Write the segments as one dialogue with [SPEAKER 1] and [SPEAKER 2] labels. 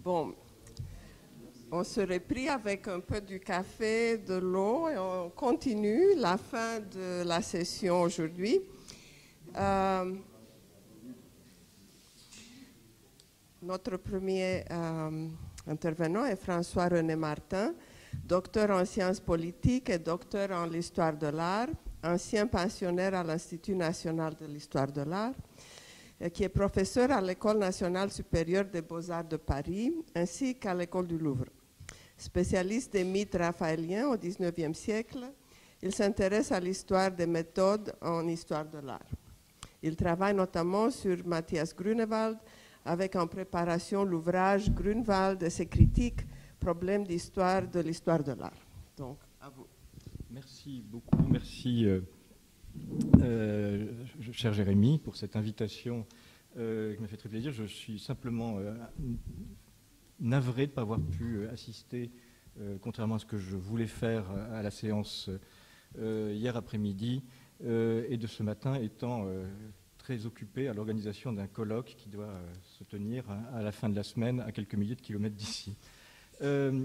[SPEAKER 1] Bon, on se reprit avec un peu du café, de l'eau et on continue la fin de la session aujourd'hui. Notre premier intervenant est François-René Martin, docteur en sciences politiques et docteur en l'histoire de l'art, ancien pensionnaire à l'Institut national de l'histoire de l'art, qui est professeur à l'École nationale supérieure des beaux-arts de Paris, ainsi qu'à l'École du Louvre. Spécialiste des mythes raphaéliens au XIXe siècle, il s'intéresse à l'histoire des méthodes en histoire de l'art. Il travaille notamment sur Matthias Grunewald, avec en préparation l'ouvrage Grunewald et ses critiques, problèmes d'histoire de l'histoire de l'art. Donc, à vous.
[SPEAKER 2] Merci beaucoup. Merci, cher Jérémy, pour cette invitation qui m'a fait très plaisir. Je suis simplement navré de ne pas avoir pu assister, contrairement à ce que je voulais faire, à la séance hier après-midi et de ce matin, étant très occupé à l'organisation d'un colloque qui doit se tenir à la fin de la semaine à quelques milliers de kilomètres d'ici. Je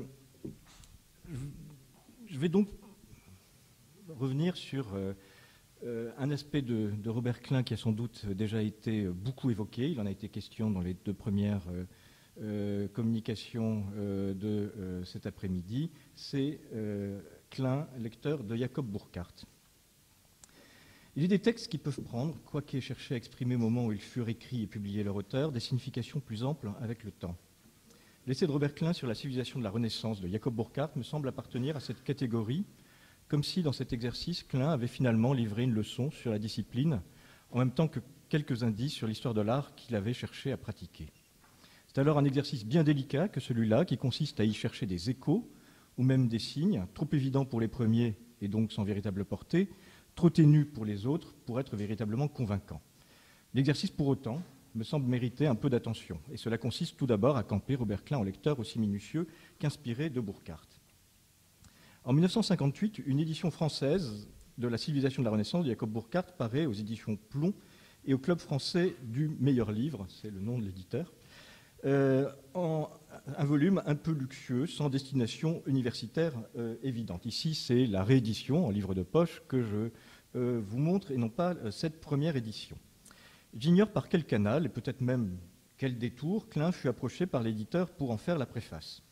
[SPEAKER 2] vais donc revenir sur un aspect de Robert Klein qui a sans doute déjà été beaucoup évoqué. Il en a été question dans les deux premières communications de cet après-midi. C'est Klein, lecteur de Jacob Burckhardt. Il est des textes qui peuvent prendre, quoi qu'aient cherché à exprimer au moment où ils furent écrits et publiés leur auteur, des significations plus amples avec le temps. L'essai de Robert Klein sur la civilisation de la Renaissance de Jacob Burckhardt me semble appartenir à cette catégorie, comme si dans cet exercice, Klein avait finalement livré une leçon sur la discipline, en même temps que quelques indices sur l'histoire de l'art qu'il avait cherché à pratiquer. C'est alors un exercice bien délicat que celui-là, qui consiste à y chercher des échos, ou même des signes, trop évidents pour les premiers et donc sans véritable portée, trop ténus pour les autres pour être véritablement convaincants. L'exercice, pour autant, me semble mériter un peu d'attention, et cela consiste tout d'abord à camper Robert Klein en lecteur aussi minutieux qu'inspiré de Burckhardt. En 1958, une édition française de la civilisation de la Renaissance de Jacob Burckhardt paraît aux éditions Plomb et au Club français du meilleur livre, c'est le nom de l'éditeur, en un volume un peu luxueux, sans destination universitaire évidente. Ici, c'est la réédition en livre de poche que je vous montre, et non pas cette première édition. J'ignore par quel canal, et peut-être même quel détour, Klein fut approché par l'éditeur pour en faire la préface.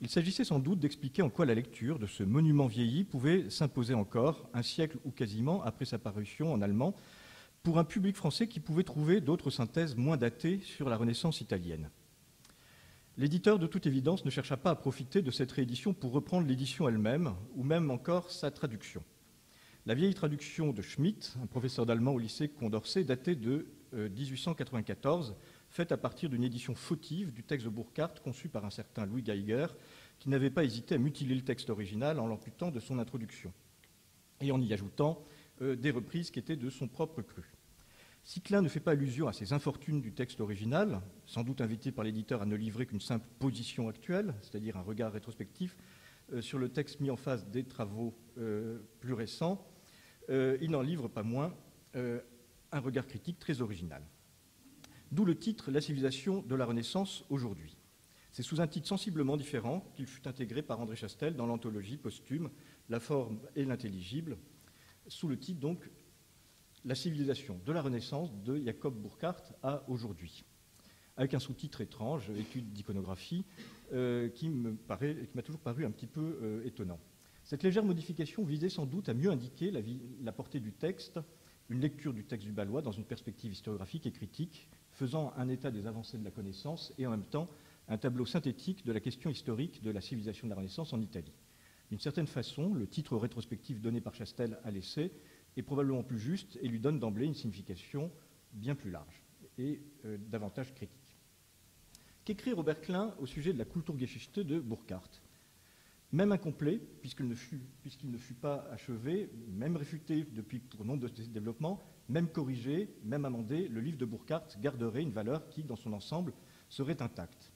[SPEAKER 2] Il s'agissait sans doute d'expliquer en quoi la lecture de ce monument vieilli pouvait s'imposer encore, un siècle ou quasiment après sa parution en allemand, pour un public français qui pouvait trouver d'autres synthèses moins datées sur la Renaissance italienne. L'éditeur, de toute évidence, ne chercha pas à profiter de cette réédition pour reprendre l'édition elle-même, ou même encore sa traduction. La vieille traduction de Schmitt, un professeur d'allemand au lycée Condorcet, datait de 1894, faite à partir d'une édition fautive du texte de Burckhardt conçu par un certain Louis Geiger, qui n'avait pas hésité à mutiler le texte original en l'amputant de son introduction, et en y ajoutant des reprises qui étaient de son propre cru. Si Klein ne fait pas allusion à ces infortunes du texte original, sans doute invité par l'éditeur à ne livrer qu'une simple position actuelle, c'est-à-dire un regard rétrospectif sur le texte mis en face des travaux plus récents, il n'en livre pas moins un regard critique très original. D'où le titre « La civilisation de la Renaissance aujourd'hui ». C'est sous un titre sensiblement différent qu'il fut intégré par André Chastel dans l'anthologie posthume « La forme et l'intelligible », sous le titre donc « La civilisation de la Renaissance de Jacob Burckhardt à aujourd'hui », avec un sous-titre étrange, « Étude d'iconographie », qui m'a toujours paru un petit peu étonnant. Cette légère modification visait sans doute à mieux indiquer la portée du texte, une lecture du texte du Ballois dans une perspective historiographique et critique, faisant un état des avancées de la connaissance et en même temps un tableau synthétique de la question historique de la civilisation de la Renaissance en Italie. D'une certaine façon, le titre rétrospectif donné par Chastel à l'essai est probablement plus juste et lui donne d'emblée une signification bien plus large et davantage critique. Qu'écrit Robert Klein au sujet de la Kulturgeschichte de Burckhardt? Même incomplet, puisqu'il ne fut pas achevé, même réfuté depuis pour nombre de ses développements, même corrigé, même amendé, le livre de Burckhardt garderait une valeur qui, dans son ensemble, serait intacte.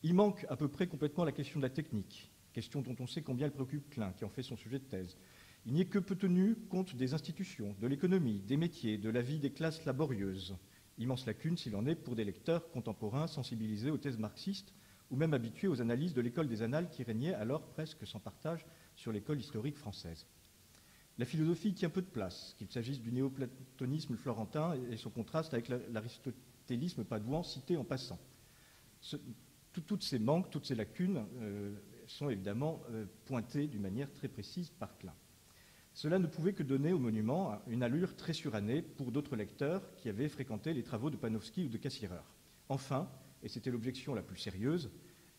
[SPEAKER 2] Il manque à peu près complètement la question de la technique, question dont on sait combien elle préoccupe Klein, qui en fait son sujet de thèse. Il n'y est que peu tenu compte des institutions, de l'économie, des métiers, de la vie des classes laborieuses. Immense lacune s'il en est pour des lecteurs contemporains sensibilisés aux thèses marxistes ou même habitué aux analyses de l'école des annales qui régnait alors presque sans partage sur l'école historique française. La philosophie tient peu de place, qu'il s'agisse du néoplatonisme florentin et son contraste avec l'aristotélisme padouan cité en passant. Toutes ces manques, toutes ces lacunes sont évidemment pointées d'une manière très précise par Klein. Cela ne pouvait que donner au monument une allure très surannée pour d'autres lecteurs qui avaient fréquenté les travaux de Panofsky ou de Cassirer. Enfin, et c'était l'objection la plus sérieuse,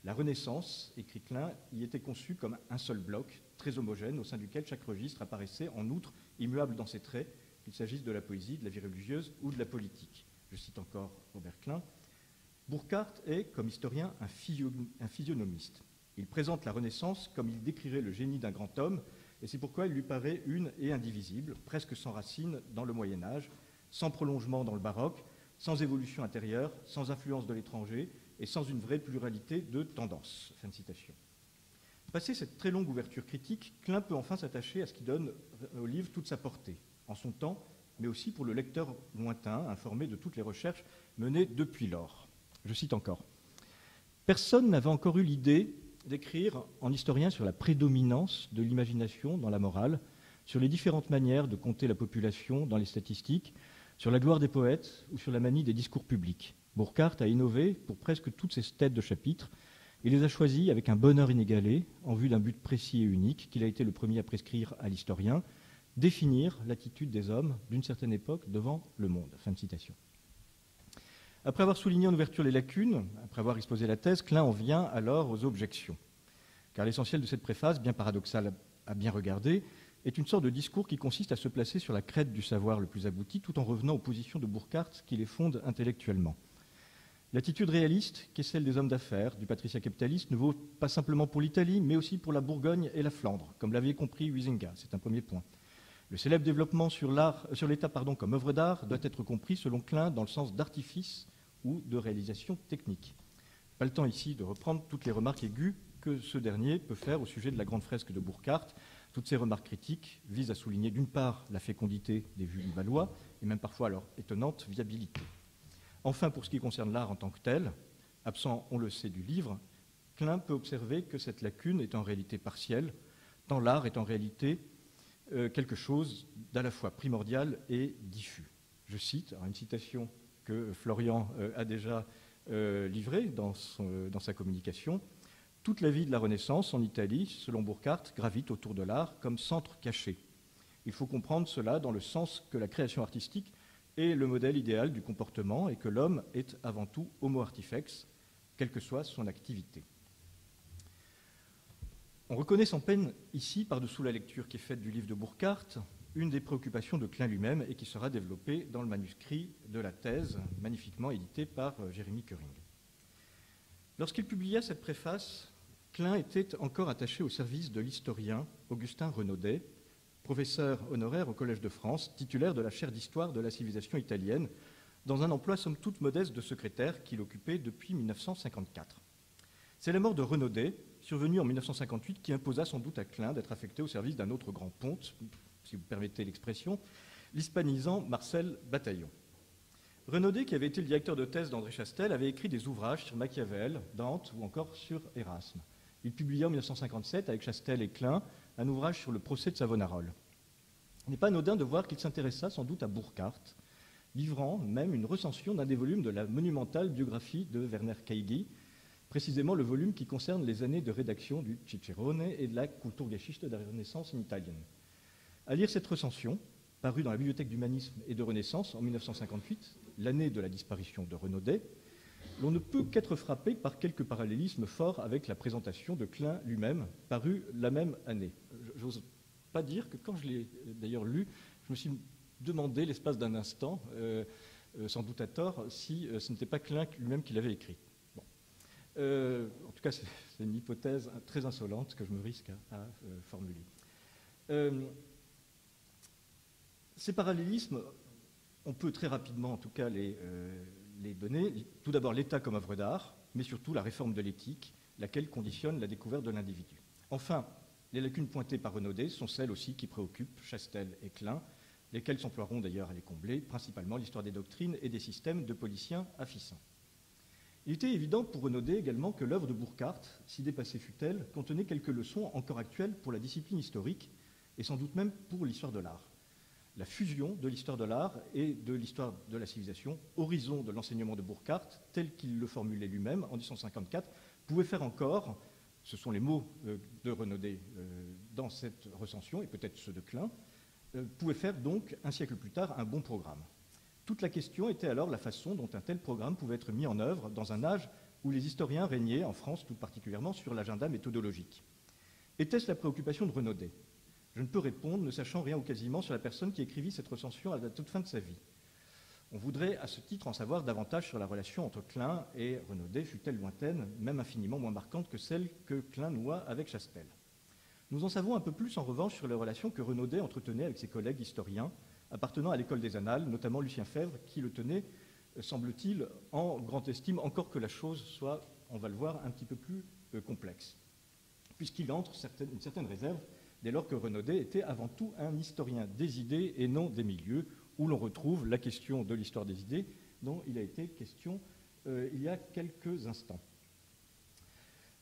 [SPEAKER 2] la Renaissance, écrit Klein, y était conçue comme un seul bloc, très homogène, au sein duquel chaque registre apparaissait en outre immuable dans ses traits, qu'il s'agisse de la poésie, de la vie religieuse ou de la politique. Je cite encore Robert Klein. Burckhardt est, comme historien, un physionomiste. Il présente la Renaissance comme il décrirait le génie d'un grand homme, et c'est pourquoi il lui paraît une et indivisible, presque sans racines dans le Moyen-Âge, sans prolongement dans le baroque, sans évolution intérieure, sans influence de l'étranger et sans une vraie pluralité de tendances. Fin de citation. Passé cette très longue ouverture critique, Klein peut enfin s'attacher à ce qui donne au livre toute sa portée, en son temps, mais aussi pour le lecteur lointain, informé de toutes les recherches menées depuis lors. Je cite encore. Personne n'avait encore eu l'idée d'écrire en historien sur la prédominance de l'imagination dans la morale, sur les différentes manières de compter la population dans les statistiques, sur la gloire des poètes ou sur la manie des discours publics. Burckhardt a innové pour presque toutes ces têtes de chapitres et les a choisis avec un bonheur inégalé, en vue d'un but précis et unique qu'il a été le premier à prescrire à l'historien, définir l'attitude des hommes d'une certaine époque devant le monde. Fin de citation. Après avoir souligné en ouverture les lacunes, après avoir exposé la thèse, Klein en vient alors aux objections. Car l'essentiel de cette préface, bien paradoxale à bien regarder, est une sorte de discours qui consiste à se placer sur la crête du savoir le plus abouti, tout en revenant aux positions de Burckhardt qui les fondent intellectuellement. L'attitude réaliste, qui est celle des hommes d'affaires, du patriciat capitaliste, ne vaut pas simplement pour l'Italie, mais aussi pour la Bourgogne et la Flandre, comme l'avait compris Huizinga, c'est un premier point. Le célèbre développement sur l'État comme œuvre d'art doit être compris, selon Klein, dans le sens d'artifice ou de réalisation technique. Pas le temps ici de reprendre toutes les remarques aiguës que ce dernier peut faire au sujet de la grande fresque de Burckhardt. Toutes ces remarques critiques visent à souligner d'une part la fécondité des vues du Valois et même parfois leur étonnante viabilité. Enfin, pour ce qui concerne l'art en tant que tel, absent, on le sait, du livre, Klein peut observer que cette lacune est en réalité partielle, tant l'art est en réalité quelque chose d'à la fois primordial et diffus. Je cite, une citation que Florian a déjà livrée dans sa communication. Toute la vie de la Renaissance en Italie, selon Burckhardt, gravite autour de l'art comme centre caché. Il faut comprendre cela dans le sens que la création artistique est le modèle idéal du comportement et que l'homme est avant tout homo artifex, quelle que soit son activité. On reconnaît sans peine ici, par-dessous la lecture qui est faite du livre de Burckhardt, une des préoccupations de Klein lui-même et qui sera développée dans le manuscrit de la thèse, magnifiquement édité par Jérémy Köring. Lorsqu'il publia cette préface, Klein était encore attaché au service de l'historien Augustin Renaudet, professeur honoraire au Collège de France, titulaire de la chaire d'histoire de la civilisation italienne, dans un emploi somme toute modeste de secrétaire qu'il occupait depuis 1954. C'est la mort de Renaudet, survenue en 1958, qui imposa sans doute à Klein d'être affecté au service d'un autre grand ponte, si vous permettez l'expression, l'hispanisant Marcel Bataillon. Renaudet, qui avait été le directeur de thèse d'André Chastel, avait écrit des ouvrages sur Machiavel, Dante ou encore sur Erasme. Il publia en 1957, avec Chastel et Klein, un ouvrage sur le procès de Savonarole. Il n'est pas anodin de voir qu'il s'intéressa sans doute à Burckhardt, livrant même une recension d'un des volumes de la monumentale biographie de Werner Kaigi, précisément le volume qui concerne les années de rédaction du Cicerone et de la Kulturgeschichte der Renaissance in Italien. À lire cette recension, parue dans la Bibliothèque d'Humanisme et de Renaissance en 1958, l'année de la disparition de Renaudet, l'on ne peut qu'être frappé par quelques parallélismes forts avec la présentation de Klein lui-même, parue la même année. J'ose pas dire que quand je l'ai d'ailleurs lu, je me suis demandé l'espace d'un instant, sans doute à tort, si ce n'était pas Klein lui-même qui l'avait écrit. Bon. En tout cas, c'est une hypothèse très insolente que je me risque à formuler. Ces parallélismes, on peut très rapidement, en tout cas, les donner. Tout d'abord, l'État comme œuvre d'art, mais surtout la réforme de l'éthique, laquelle conditionne la découverte de l'individu. Enfin, les lacunes pointées par Renaudet sont celles aussi qui préoccupent Chastel et Klein, lesquelles s'emploieront d'ailleurs à les combler, principalement l'histoire des doctrines et des systèmes de policiens affissants. Il était évident pour Renaudet également que l'œuvre de Burckhardt, si dépassée fut-elle, contenait quelques leçons encore actuelles pour la discipline historique et sans doute même pour l'histoire de l'art. La fusion de l'histoire de l'art et de l'histoire de la civilisation, horizon de l'enseignement de Burckhardt, tel qu'il le formulait lui-même en 1854, pouvait faire encore, ce sont les mots de Renaudet dans cette recension, et peut-être ceux de Klein, pouvait faire donc, un siècle plus tard, un bon programme. Toute la question était alors la façon dont un tel programme pouvait être mis en œuvre dans un âge où les historiens régnaient, en France tout particulièrement, sur l'agenda méthodologique. Était-ce la préoccupation de Renaudet? Je ne peux répondre, ne sachant rien ou quasiment sur la personne qui écrivit cette recension à la toute fin de sa vie. On voudrait à ce titre en savoir davantage sur la relation entre Klein et Renaudet, fût-elle lointaine, même infiniment moins marquante que celle que Klein noua avec Chastel. Nous en savons un peu plus en revanche sur les relations que Renaudet entretenait avec ses collègues historiens appartenant à l'école des Annales, notamment Lucien Febvre, qui le tenait, semble-t-il, en grande estime, encore que la chose soit, on va le voir, un petit peu plus complexe, puisqu'il entre une certaine réserve dès lors que Renaudet était avant tout un historien des idées et non des milieux, où l'on retrouve la question de l'histoire des idées dont il a été question il y a quelques instants.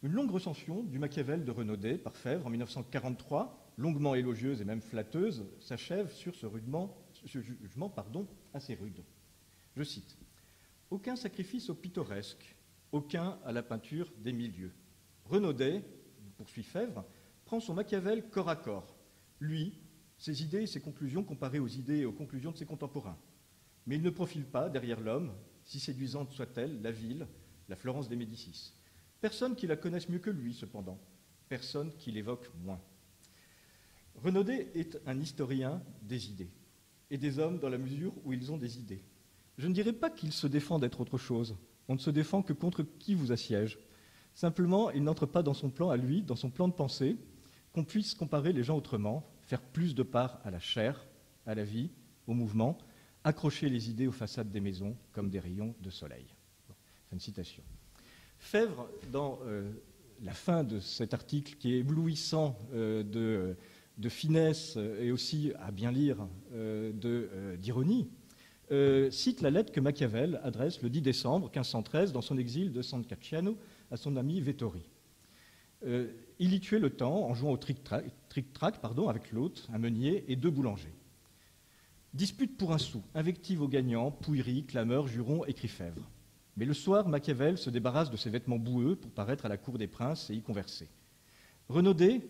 [SPEAKER 2] Une longue recension du Machiavel de Renaudet par Febvre en 1943, longuement élogieuse et même flatteuse, s'achève sur ce jugement assez rude. Je cite : « Aucun sacrifice au pittoresque, aucun à la peinture des milieux. Renaudet, poursuit Febvre, prend son Machiavel corps à corps. Lui, ses idées et ses conclusions comparées aux idées et aux conclusions de ses contemporains. Mais il ne profile pas, derrière l'homme, si séduisante soit-elle, la ville, la Florence des Médicis. Personne qui la connaisse mieux que lui, cependant. Personne qui l'évoque moins. Renaudet est un historien des idées, et des hommes dans la mesure où ils ont des idées. Je ne dirais pas qu'il se défend d'être autre chose. On ne se défend que contre qui vous assiège. Simplement, il n'entre pas dans son plan à lui, dans son plan de pensée, qu'on puisse comparer les gens autrement, faire plus de part à la chair, à la vie, au mouvement, accrocher les idées aux façades des maisons comme des rayons de soleil. Bon, fin de citation. Febvre, dans la fin de cet article qui est éblouissant de finesse et aussi, à bien lire, d'ironie, cite la lettre que Machiavel adresse le 10 décembre 1513 dans son exil de San Cacciano à son ami Vettori. Il y tuait le temps en jouant au tric-trac avec l'hôte, un meunier et 2 boulangers. Dispute pour un sou, invective aux gagnants, pouillerie, clameur, juron, écrit Febvre. Mais le soir, Machiavel se débarrasse de ses vêtements boueux pour paraître à la cour des princes et y converser. Renaudet,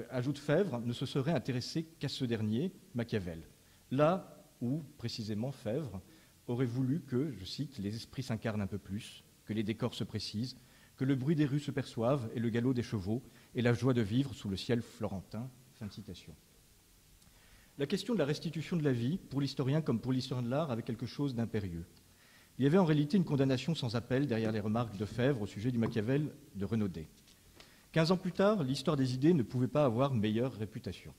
[SPEAKER 2] ajoute Febvre, ne se serait intéressé qu'à ce dernier, Machiavel, là où, précisément, Febvre aurait voulu que, je cite, les esprits s'incarnent un peu plus, que les décors se précisent, que le bruit des rues se perçoive et le galop des chevaux et la joie de vivre sous le ciel florentin. Fin de citation. La question de la restitution de la vie, pour l'historien comme pour l'historien de l'art, avait quelque chose d'impérieux. Il y avait en réalité une condamnation sans appel derrière les remarques de Febvre au sujet du Machiavel de Renaudet. 15 ans plus tard, l'histoire des idées ne pouvait pas avoir meilleure réputation.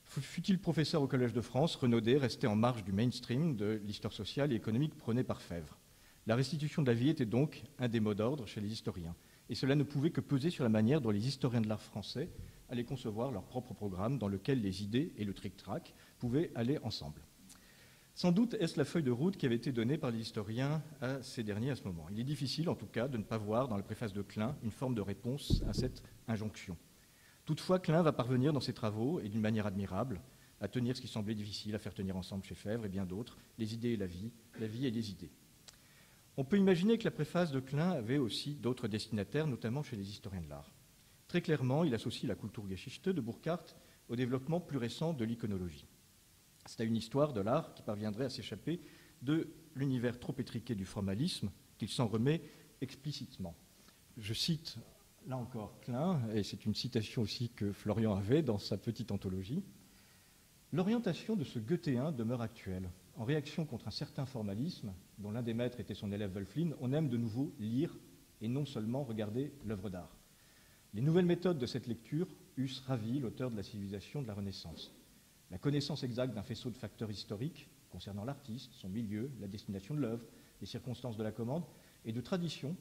[SPEAKER 2] Fut-il professeur au Collège de France, Renaudet restait en marge du mainstream de l'histoire sociale et économique prônée par Febvre. La restitution de la vie était donc un des mots d'ordre chez les historiens, et cela ne pouvait que peser sur la manière dont les historiens de l'art français allaient concevoir leur propre programme dans lequel les idées et le tric-trac pouvaient aller ensemble. Sans doute est-ce la feuille de route qui avait été donnée par les historiens à ces derniers à ce moment. Il est difficile, en tout cas, de ne pas voir dans la préface de Klein une forme de réponse à cette injonction. Toutefois, Klein va parvenir dans ses travaux, et d'une manière admirable, à tenir ce qui semblait difficile à faire tenir ensemble chez Febvre et bien d'autres, les idées et la vie et les idées. On peut imaginer que la préface de Klein avait aussi d'autres destinataires, notamment chez les historiens de l'art. Très clairement, il associe la Kulturgeschichte de Burckhardt au développement plus récent de l'iconologie. C'est à une histoire de l'art qui parviendrait à s'échapper de l'univers trop étriqué du formalisme qu'il s'en remet explicitement. Je cite, là encore, Klein, et c'est une citation aussi que Florian avait dans sa petite anthologie. « L'orientation de ce goethéen demeure actuelle. En réaction contre un certain formalisme, dont l'un des maîtres était son élève Wölfflin, on aime de nouveau lire et non seulement regarder l'œuvre d'art. Les nouvelles méthodes de cette lecture eussent ravi l'auteur de la civilisation de la Renaissance. La connaissance exacte d'un faisceau de facteurs historiques concernant l'artiste, son milieu, la destination de l'œuvre, les circonstances de la commande, et de tradition,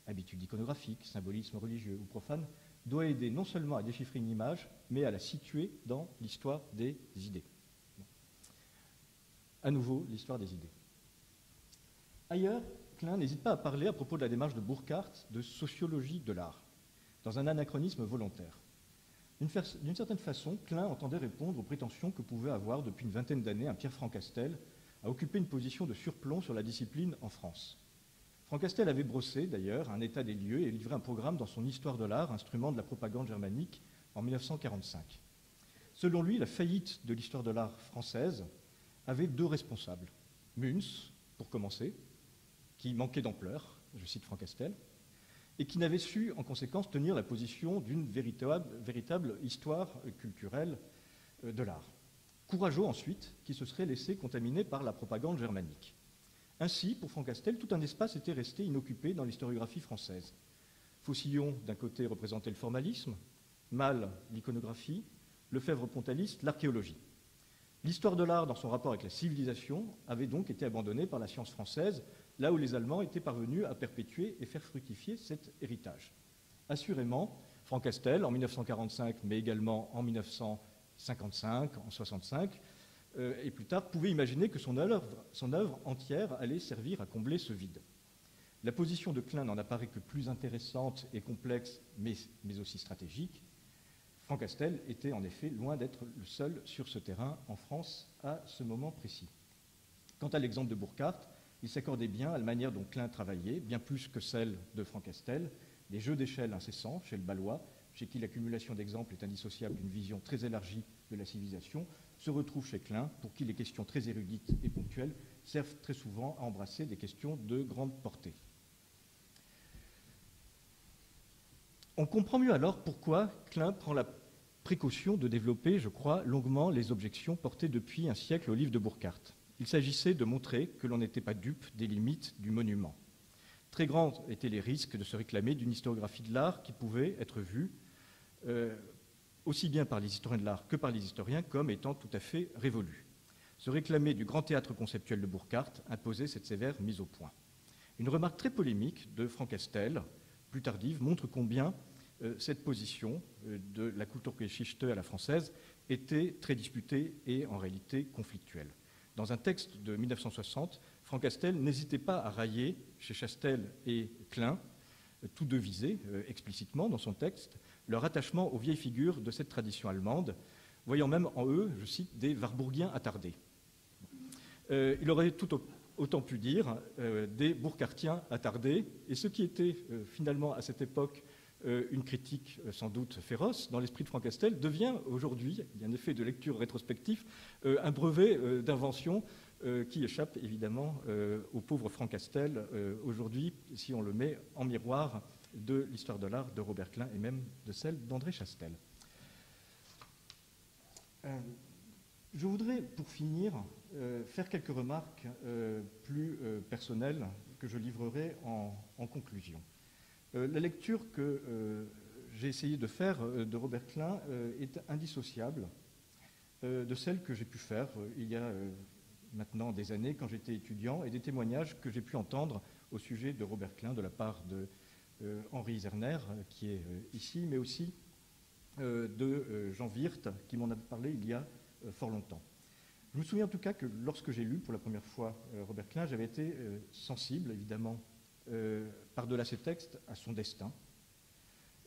[SPEAKER 2] habitudes iconographiques, symbolisme religieux ou profane, doit aider non seulement à déchiffrer une image, mais à la situer dans l'histoire des idées. » À nouveau, l'histoire des idées. Ailleurs, Klein n'hésite pas à parler, à propos de la démarche de Burckhardt, de sociologie de l'art, dans un anachronisme volontaire. D'une certaine façon, Klein entendait répondre aux prétentions que pouvait avoir depuis une vingtaine d'années un Pierre Francastel à occuper une position de surplomb sur la discipline en France. Francastel avait brossé, d'ailleurs, un état des lieux et livré un programme dans son Histoire de l'art, instrument de la propagande germanique, en 1945. Selon lui, la faillite de l'histoire de l'art française avait deux responsables. Münz, pour commencer, qui manquait d'ampleur, je cite Francastel, et qui n'avait su, en conséquence, tenir la position d'une véritable histoire culturelle de l'art. Courageau, ensuite, qui se serait laissé contaminer par la propagande germanique. Ainsi, pour Francastel, tout un espace était resté inoccupé dans l'historiographie française. Faucillon, d'un côté, représentait le formalisme, Malle, l'iconographie, Lefebvre-Pontaliste, l'archéologie. L'histoire de l'art, dans son rapport avec la civilisation, avait donc été abandonnée par la science française, là où les Allemands étaient parvenus à perpétuer et faire fructifier cet héritage. Assurément, Francastel, en 1945, mais également en 1955, en 1965, et plus tard, pouvait imaginer que son œuvre entière allait servir à combler ce vide. La position de Klein n'en apparaît que plus intéressante et complexe, mais aussi stratégique. Francastel était en effet loin d'être le seul sur ce terrain en France à ce moment précis. Quant à l'exemple de Burckhardt, il s'accordait bien à la manière dont Klein travaillait, bien plus que celle de Francastel, des jeux d'échelle incessants chez le Balois, chez qui l'accumulation d'exemples est indissociable d'une vision très élargie de la civilisation, se retrouve chez Klein, pour qui les questions très érudites et ponctuelles servent très souvent à embrasser des questions de grande portée. On comprend mieux alors pourquoi Klein prend la précaution de développer, je crois, longuement les objections portées depuis un siècle au livre de Burckhardt. Il s'agissait de montrer que l'on n'était pas dupe des limites du monument. Très grands étaient les risques de se réclamer d'une historiographie de l'art qui pouvait être vue aussi bien par les historiens de l'art que par les historiens comme étant tout à fait révolue. Se réclamer du grand théâtre conceptuel de Burckhardt imposait cette sévère mise au point. Une remarque très polémique de Francastel, plus tardive, montre combien cette position de la Kulturgeschichte à la française était très disputée et en réalité conflictuelle. Dans un texte de 1960, Francastel n'hésitait pas à railler chez Chastel et Klein, tous deux visés explicitement dans son texte, leur attachement aux vieilles figures de cette tradition allemande, voyant même en eux, je cite, des Warburgiens attardés. Il aurait tout autant pu dire des Burckhartiens attardés, et ce qui était finalement à cette époque une critique sans doute féroce dans l'esprit de Francastel devient aujourd'hui, il y a un effet de lecture rétrospectif, un brevet d'invention qui échappe évidemment au pauvre Francastel aujourd'hui, si on le met en miroir de l'histoire de l'art de Robert Klein et même de celle d'André Chastel. Je voudrais, pour finir, faire quelques remarques plus personnelles que je livrerai en conclusion. La lecture que j'ai essayé de faire de Robert Klein est indissociable de celle que j'ai pu faire il y a maintenant des années quand j'étais étudiant et des témoignages que j'ai pu entendre au sujet de Robert Klein de la part de Henri Zerner, qui est ici, mais aussi de Jean Wirth, qui m'en a parlé il y a fort longtemps. Je me souviens en tout cas que lorsque j'ai lu pour la première fois Robert Klein, j'avais été sensible, évidemment, par-delà ces textes, à son destin,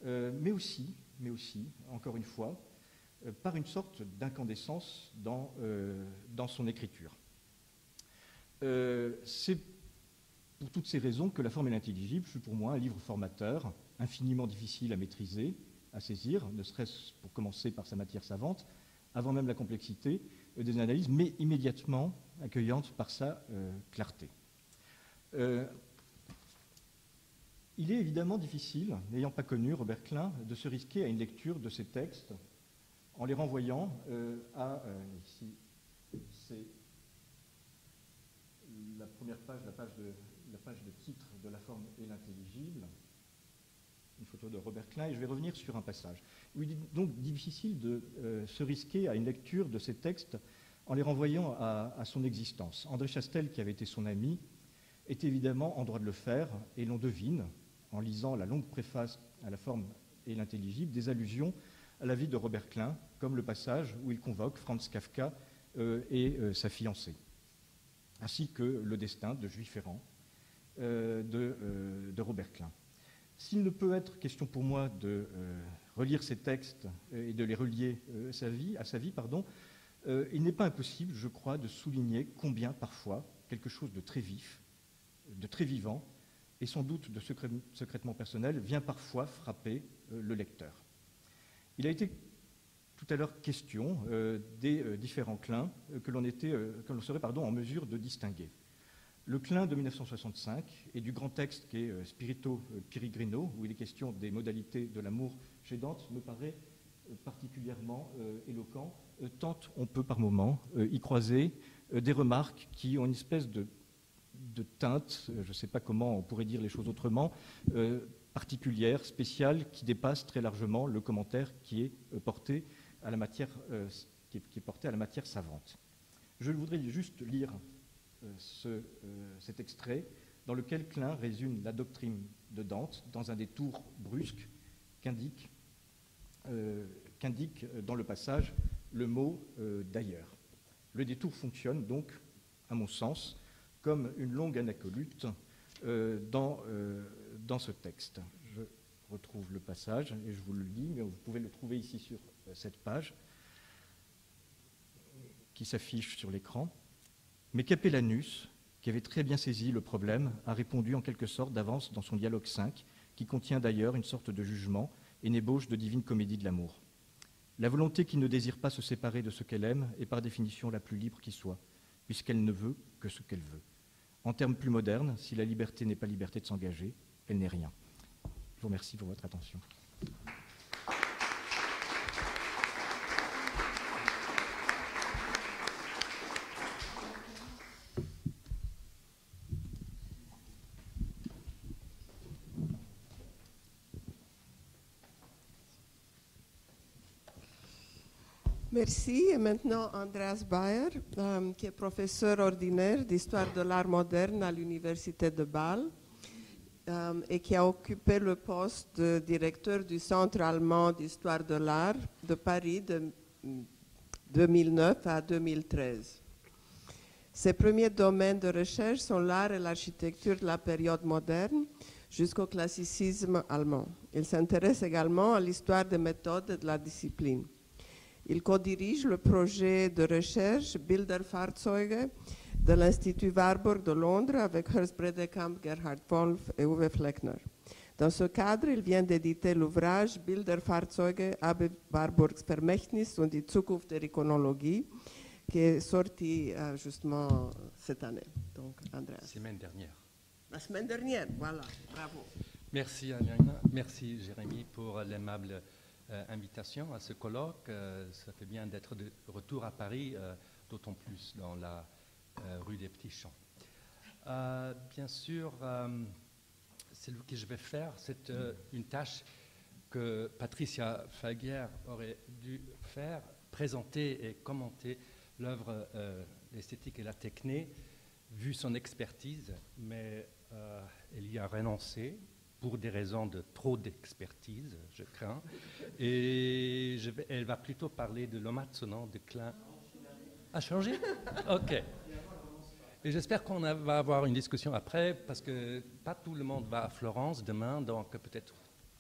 [SPEAKER 2] mais aussi, encore une fois, par une sorte d'incandescence dans son écriture. C'est pour toutes ces raisons que La forme et l'intelligible fut pour moi un livre formateur, infiniment difficile à maîtriser, à saisir, ne serait-ce pour commencer par sa matière savante, avant même la complexité des analyses, mais immédiatement accueillante par sa clarté. Il est évidemment difficile, n'ayant pas connu Robert Klein, de se risquer à une lecture de ces textes en les renvoyant à, ici, c'est la première page, la page de titre de La forme et l'intelligible, une photo de Robert Klein, et je vais revenir sur un passage. Il est donc difficile de se risquer à une lecture de ces textes en les renvoyant à son existence. André Chastel, qui avait été son ami, est évidemment en droit de le faire, et l'on devine, en lisant la longue préface à La forme et l'intelligible, des allusions à la vie de Robert Klein, comme le passage où il convoque Franz Kafka et sa fiancée, ainsi que le destin de Juif errant, de Robert Klein. S'il ne peut être question pour moi de relire ces textes et de les relier à sa vie, il n'est pas impossible, je crois, de souligner combien parfois quelque chose de très vif, de très vivant, et sans doute de secrètement personnel, vient parfois frapper le lecteur. Il a été tout à l'heure question des différents Klein que l'on serait en mesure de distinguer. Le Klein de 1965 et du grand texte qui est Spirito Peregrino, où il est question des modalités de l'amour chez Dante, me paraît particulièrement éloquent, tant on peut par moments y croiser des remarques qui ont une espèce de teinte, je ne sais pas comment on pourrait dire les choses autrement, particulière, spéciale, qui dépasse très largement le commentaire qui est porté à la matière, savante. Je voudrais juste lire cet extrait dans lequel Klein résume la doctrine de Dante dans un détour brusque qu'indique dans le passage le mot d'ailleurs. Le détour fonctionne donc, à mon sens, comme une longue anacolute dans ce texte. Je retrouve le passage et je vous le lis, mais vous pouvez le trouver ici sur cette page qui s'affiche sur l'écran. Mais Capellanus, qui avait très bien saisi le problème, a répondu en quelque sorte d'avance dans son dialogue 5, qui contient d'ailleurs une sorte de jugement et une ébauche de divine comédie de l'amour. La volonté qui ne désire pas se séparer de ce qu'elle aime est par définition la plus libre qui soit, puisqu'elle ne veut que ce qu'elle veut. En termes plus modernes, si la liberté n'est pas liberté de s'engager, elle n'est rien. Je vous remercie pour votre attention.
[SPEAKER 1] Merci. Et maintenant, Andreas Bayer, qui est professeur ordinaire d'histoire de l'art moderne à l'Université de Bâle et qui a occupé le poste de directeur du Centre allemand d'histoire de l'art de Paris de 2009 à 2013. Ses premiers domaines de recherche sont l'art et l'architecture de la période moderne jusqu'au classicisme allemand. Il s'intéresse également à l'histoire des méthodes et de la discipline. Il co-dirige le projet de recherche Bilderfahrzeuge de l'Institut Warburg de Londres avec Horst Bredekamp, Gerhard Wolf et Uwe Fleckner. Dans ce cadre, il vient d'éditer l'ouvrage Bilderfahrzeuge, Abbe Warburgs Vermächtnis und die Zukunft der Ikonologie, qui est sorti justement cette année. Donc, Andreas.
[SPEAKER 3] Semaine dernière.
[SPEAKER 1] La semaine dernière, voilà, bravo.
[SPEAKER 3] Merci Anna, merci Jérémy pour l'aimable invitation à ce colloque. Ça fait bien d'être de retour à Paris, d'autant plus dans la rue des Petits Champs. Bien sûr, c'est ce que je vais faire. C'est une tâche que Patricia Faguière aurait dû faire, présenter et commenter l'œuvre l'esthétique et la techné, vu son expertise, mais elle y a renoncé pour des raisons de trop d'expertise, je crains. Et elle va plutôt parler de l'Amazzonan de Klein. A changé? Ok. Et j'espère qu'on va avoir une discussion après, parce que pas tout le monde va à Florence demain, donc peut-être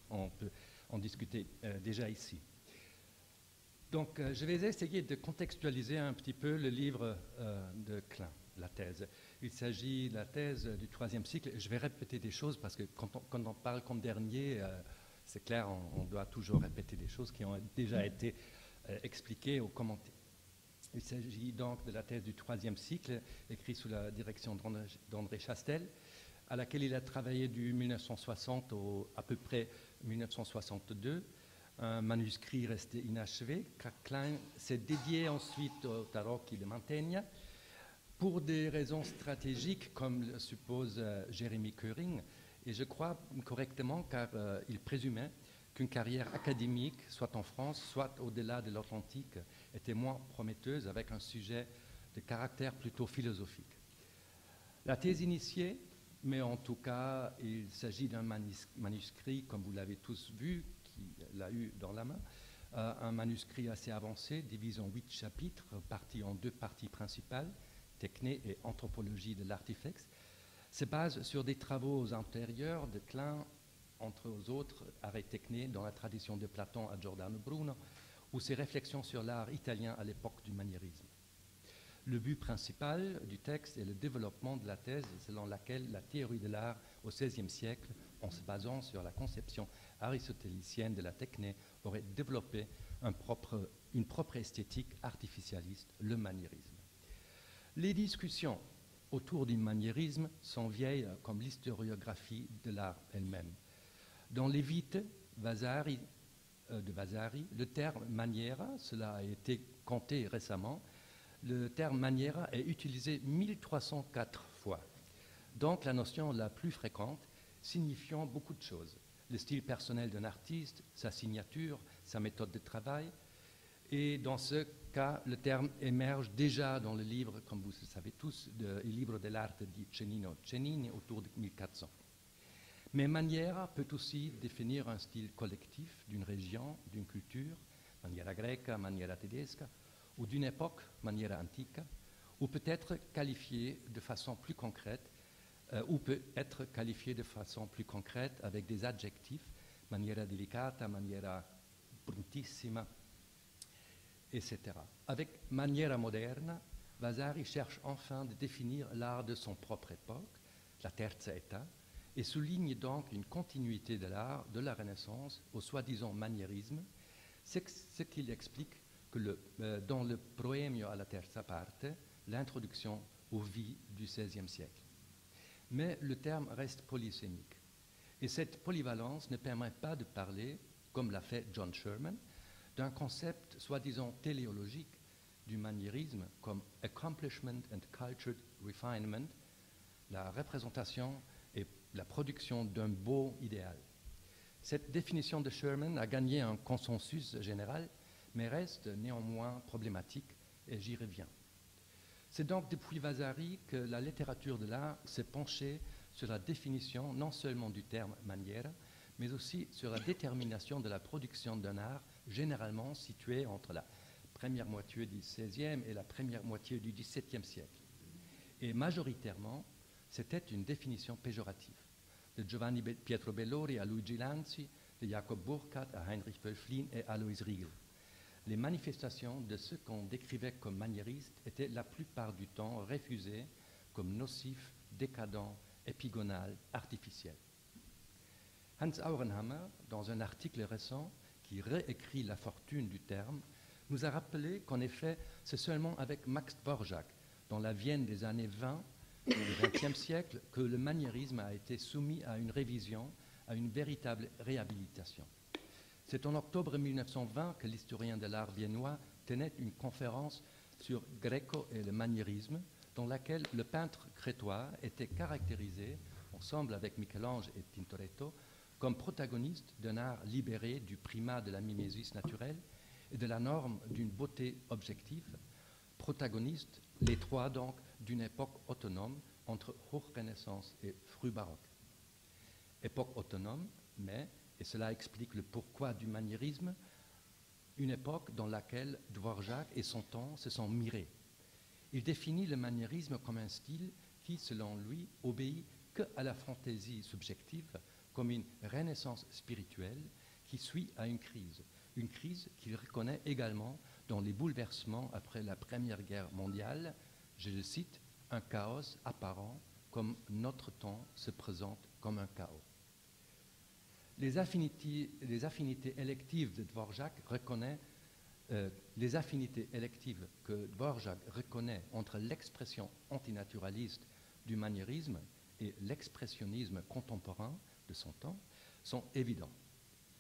[SPEAKER 3] on peut en discuter déjà ici. Donc je vais essayer de contextualiser un petit peu le livre de Klein, la thèse. Il s'agit de la thèse du troisième cycle. Je vais répéter des choses parce que quand on parle comme dernier, c'est clair, on doit toujours répéter des choses qui ont déjà été expliquées ou commentées. Il s'agit donc de la thèse du troisième cycle, écrite sous la direction d'André Chastel, à laquelle il a travaillé du 1960 au à peu près 1962. Un manuscrit resté inachevé, car Klein s'est dédié ensuite au tarocchi de Mantegna, pour des raisons stratégiques, comme le suppose Jérémy Köring, et je crois correctement, car il présumait qu'une carrière académique, soit en France, soit au-delà de l'Atlantique, était moins prometteuse avec un sujet de caractère plutôt philosophique. La thèse initiée, mais en tout cas, il s'agit d'un manuscrit, comme vous l'avez tous vu, qu'il a eu dans la main, un manuscrit assez avancé, divisé en 8 chapitres, partis en 2 parties principales, techné et anthropologie de l'artifex. se base sur des travaux antérieurs de Klein, entre autres arrêts techniques dans la tradition de Platon à Giordano Bruno, ou ses réflexions sur l'art italien à l'époque du maniérisme. Le but principal du texte est le développement de la thèse selon laquelle la théorie de l'art au XVIe siècle, en se basant sur la conception aristotélicienne de la techné, aurait développé une propre esthétique artificialiste, le maniérisme. Les discussions autour du maniérisme sont vieilles comme l'historiographie de l'art elle-même. Dans les Vite de Vasari, le terme maniera, cela a été compté récemment, le terme maniera est utilisé 1304 fois. Donc la notion la plus fréquente, signifiant beaucoup de choses. Le style personnel d'un artiste, sa signature, sa méthode de travail. Et dans ce cas, le terme émerge déjà dans le livre, comme vous le savez tous, Il libro dell'arte di Cennino Cennini, autour de 1400. Mais maniera peut aussi définir un style collectif d'une région, d'une culture, maniera greca, maniera tedesca, ou d'une époque, maniera antica, ou peut être qualifié de façon plus concrète, avec des adjectifs, maniera delicata, maniera bruntissima, etc. Avec maniera moderna, Vasari cherche enfin de définir l'art de son propre époque, la terza età, et souligne donc une continuité de l'art de la Renaissance au soi-disant maniérisme, ce qu'il explique que dans le Proemio alla terza parte, l'introduction aux vies du XVIe siècle. Mais le terme reste polysémique. Et cette polyvalence ne permet pas de parler, comme l'a fait John Sherman, d'un concept soi-disant téléologique du maniérisme comme accomplishment and cultured refinement, la représentation et la production d'un beau idéal. Cette définition de Sherman a gagné un consensus général, mais reste néanmoins problématique, et j'y reviens. C'est donc depuis Vasari que la littérature de l'art s'est penchée sur la définition non seulement du terme maniera, mais aussi sur la détermination de la production d'un art généralement situé entre la première moitié du XVIe et la première moitié du XVIIe siècle. Et majoritairement, c'était une définition péjorative. De Giovanni Pietro Bellori à Luigi Lanzi, de Jacob Burckhardt à Heinrich Wölfflin et Alois Riegel. Les manifestations de ce qu'on décrivait comme maniéristes étaient la plupart du temps refusées comme nocifs, décadents, épigonales, artificiels. Hans Aurenhammer, dans un article récent qui réécrit la fortune du terme, nous a rappelé qu'en effet, c'est seulement avec Max Dvorak, dans la Vienne des années 20 du XXe siècle, que le maniérisme a été soumis à une révision, à une véritable réhabilitation. C'est en octobre 1920 que l'historien de l'art viennois tenait une conférence sur Greco et le maniérisme, dans laquelle le peintre crétois était caractérisé, ensemble avec Michel-Ange et Tintoretto, comme protagoniste d'un art libéré du primat de la mimésis naturelle et de la norme d'une beauté objective, protagoniste, les trois donc, d'une époque autonome entre Hochrenaissance et Frühbaroque. Époque autonome, mais, et cela explique le pourquoi du maniérisme, une époque dans laquelle Dvorak et son temps se sont mirés. Il définit le maniérisme comme un style qui, selon lui, obéit qu'à la fantaisie subjective, comme une renaissance spirituelle qui suit à une crise qu'il reconnaît également dans les bouleversements après la Première Guerre mondiale, je le cite, un chaos apparent comme notre temps se présente comme un chaos. Les affinités électives de Dvorak les affinités électives que Dvorak reconnaît entre l'expression antinaturaliste du maniérisme et l'expressionnisme contemporain de son temps sont évidents.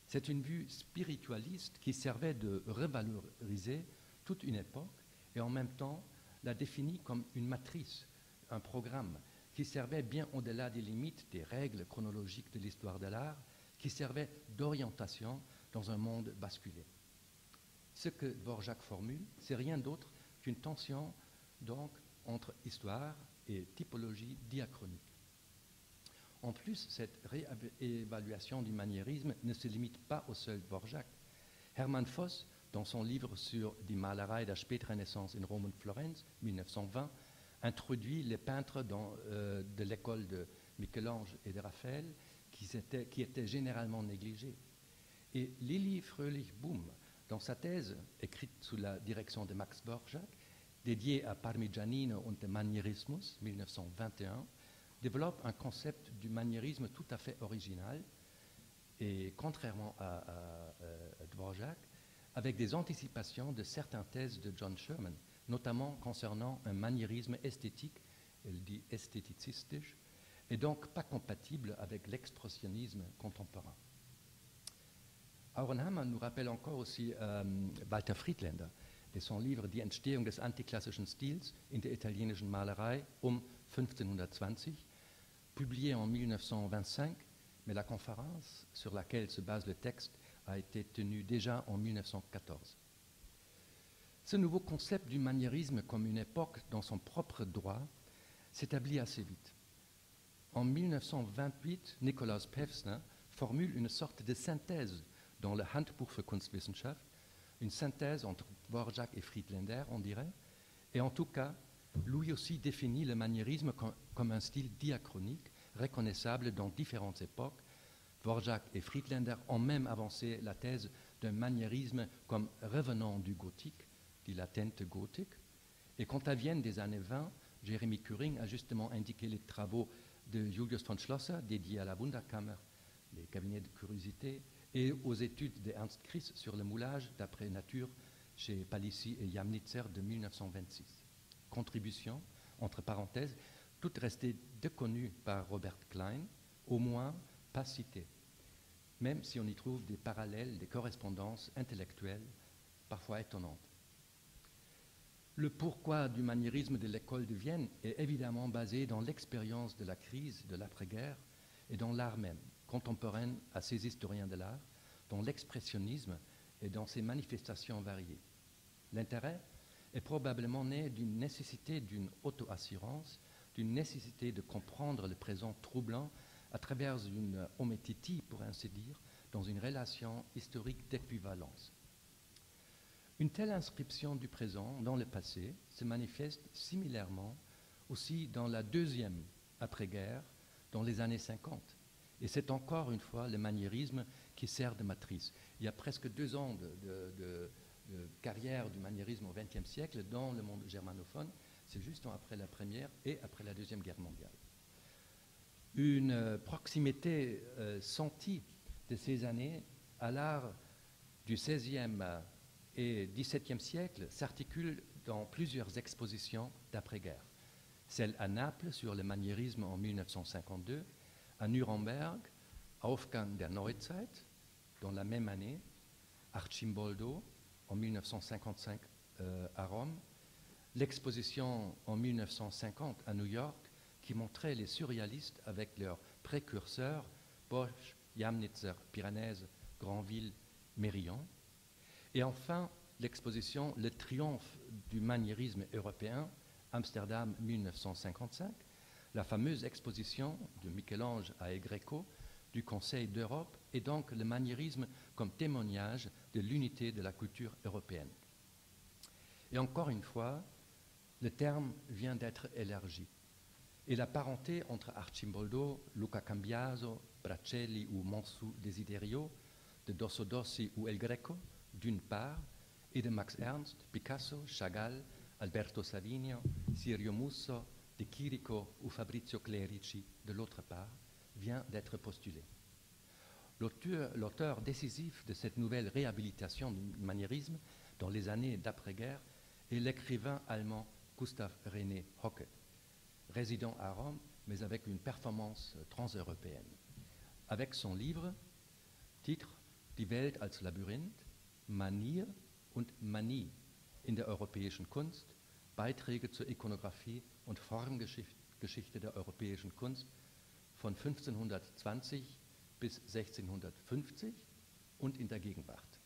[SPEAKER 3] C'est une vue spiritualiste qui servait de revaloriser toute une époque et en même temps la définit comme une matrice, un programme qui servait bien au-delà des limites des règles chronologiques de l'histoire de l'art, qui servait d'orientation dans un monde basculé. Ce que Dvorak formule, c'est rien d'autre qu'une tension donc entre histoire et typologie diachronique. En plus, cette réévaluation du maniérisme ne se limite pas au seul Dvorak. Hermann Voss, dans son livre sur Die Malerei der Spätrenaissance in Rom und Florenz, 1920, introduit les peintres de l'école de Michel-Ange et de Raphaël, qui étaient généralement négligés. Et Lili Fröhlich-Bohm, dans sa thèse, écrite sous la direction de Max Dvorak, dédiée à Parmigianino und der Manierismus, 1921, développe un concept du maniérisme tout à fait original, et contrairement à Dvorak, avec des anticipations de certaines thèses de John Sherman, notamment concernant un maniérisme esthétique, elle dit esthéticistisch, et donc pas compatible avec l'expressionnisme contemporain. Aurenhammer nous rappelle encore aussi Walter Friedländer et son livre Die Entstehung des antiklassischen Stils in der italienischen Malerei 1520, publié en 1925, mais la conférence sur laquelle se base le texte a été tenue déjà en 1914. Ce nouveau concept du maniérisme comme une époque dans son propre droit s'établit assez vite. En 1928, Nikolaus Pevsner formule une sorte de synthèse dans le Handbuch für Kunstwissenschaft, une synthèse entre Dvorak et Friedländer, on dirait, et en tout cas, lui aussi définit le maniérisme comme un style diachronique, reconnaissable dans différentes époques. Dvorak et Friedländer ont même avancé la thèse d'un maniérisme comme revenant du gothique, dit la Tente gothique. Et quand à Vienne des années 20, Jeremy Küring a justement indiqué les travaux de Julius von Schlosser, dédiés à la Wunderkammer, les cabinets de curiosité, et aux études de Ernst Kriss sur le moulage d'après nature chez Palissy et Jamnitzer de 1926. Contribution, entre parenthèses, toutes restées déconnues par Robert Klein, au moins pas citées, même si on y trouve des parallèles, des correspondances intellectuelles parfois étonnantes. Le pourquoi du maniérisme de l'école de Vienne est évidemment basé dans l'expérience de la crise de l'après-guerre et dans l'art même, contemporaine à ces historiens de l'art, dans l'expressionnisme et dans ses manifestations variées. L'intérêt est probablement né d'une nécessité d'une auto-assurance, d'une nécessité de comprendre le présent troublant à travers une hométitie, pour ainsi dire, dans une relation historique d'équivalence. Une telle inscription du présent dans le passé se manifeste similairement aussi dans la deuxième après-guerre, dans les années 50. Et c'est encore une fois le maniérisme qui sert de matrice. Il y a presque 2 ans de carrière du maniérisme au XXe siècle dans le monde germanophone. C'est juste après la Première et après la Deuxième Guerre mondiale. Une proximité sentie de ces années à l'art du XVIe et XVIIe siècle s'articule dans plusieurs expositions d'après-guerre. Celle à Naples sur le maniérisme en 1952, à Nuremberg, Aufgang der Neuzeit, dans la même année, Arcimboldo, en 1955 à Rome, l'exposition en 1950 à New York, qui montrait les surréalistes avec leurs précurseurs, Bosch, Jamnitzer, Piranèse, Granville, Mérion, et enfin l'exposition Le triomphe du maniérisme européen, Amsterdam 1955, la fameuse exposition de Michel-Ange à El Greco du Conseil d'Europe et donc le maniérisme comme témoignage de l'unité de la culture européenne. Et encore une fois, le terme vient d'être élargi. Et la parenté entre Arcimboldo, Luca Cambiaso, Bracelli ou Mansou Desiderio, de Dosso Dossi ou El Greco, d'une part, et de Max Ernst, Picasso, Chagall, Alberto Savinio, Sirio Musso, De Chirico ou Fabrizio Clerici, de l'autre part, vient d'être postulé. L'auteur décisif de cette nouvelle réhabilitation du maniérisme dans les années d'après-guerre est l'écrivain allemand Gustav René Hocke, résident à Rome, mais avec une performance transeuropéenne. Avec son livre, titre Die Welt als Labyrinth, Manier und Manie in der europäischen Kunst, Beiträge zur Ikonographie und Formgeschichte der europäischen Kunst von 1520 bis 1650 und in der Gegenwart,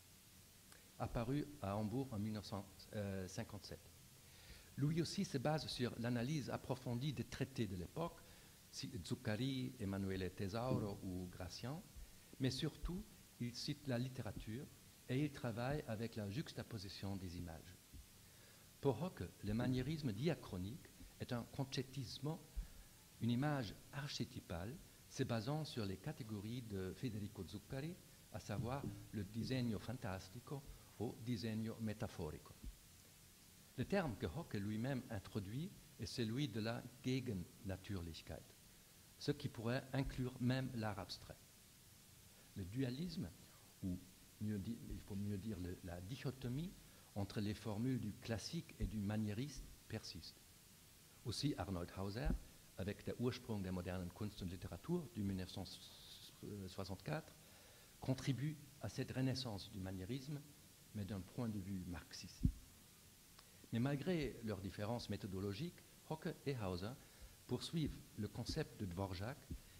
[SPEAKER 3] apparu à Hambourg en 1957. Lui aussi se base sur l'analyse approfondie des traités de l'époque, Zuccari, Emanuele Tesauro ou Gracian, mais surtout, il cite la littérature et il travaille avec la juxtaposition des images. Pour Hocke, le maniérisme diachronique est un concettismo, une image archétypale se basant sur les catégories de Federico Zuccari, à savoir le disegno fantastico ou disegno metaforico. Le terme que Hocke lui-même introduit est celui de la Gegennatürlichkeit, ce qui pourrait inclure même l'art abstrait. Le dualisme, ou il faut mieux dire la dichotomie entre les formules du classique et du maniériste persiste. Aussi Arnold Hauser, avec der Ursprung der modernen Kunst und Literatur du 1964, contribue à cette renaissance du maniérisme, mais d'un point de vue marxiste. Mais malgré leurs différences méthodologiques, Hocke et Hauser poursuivent le concept de Dvorak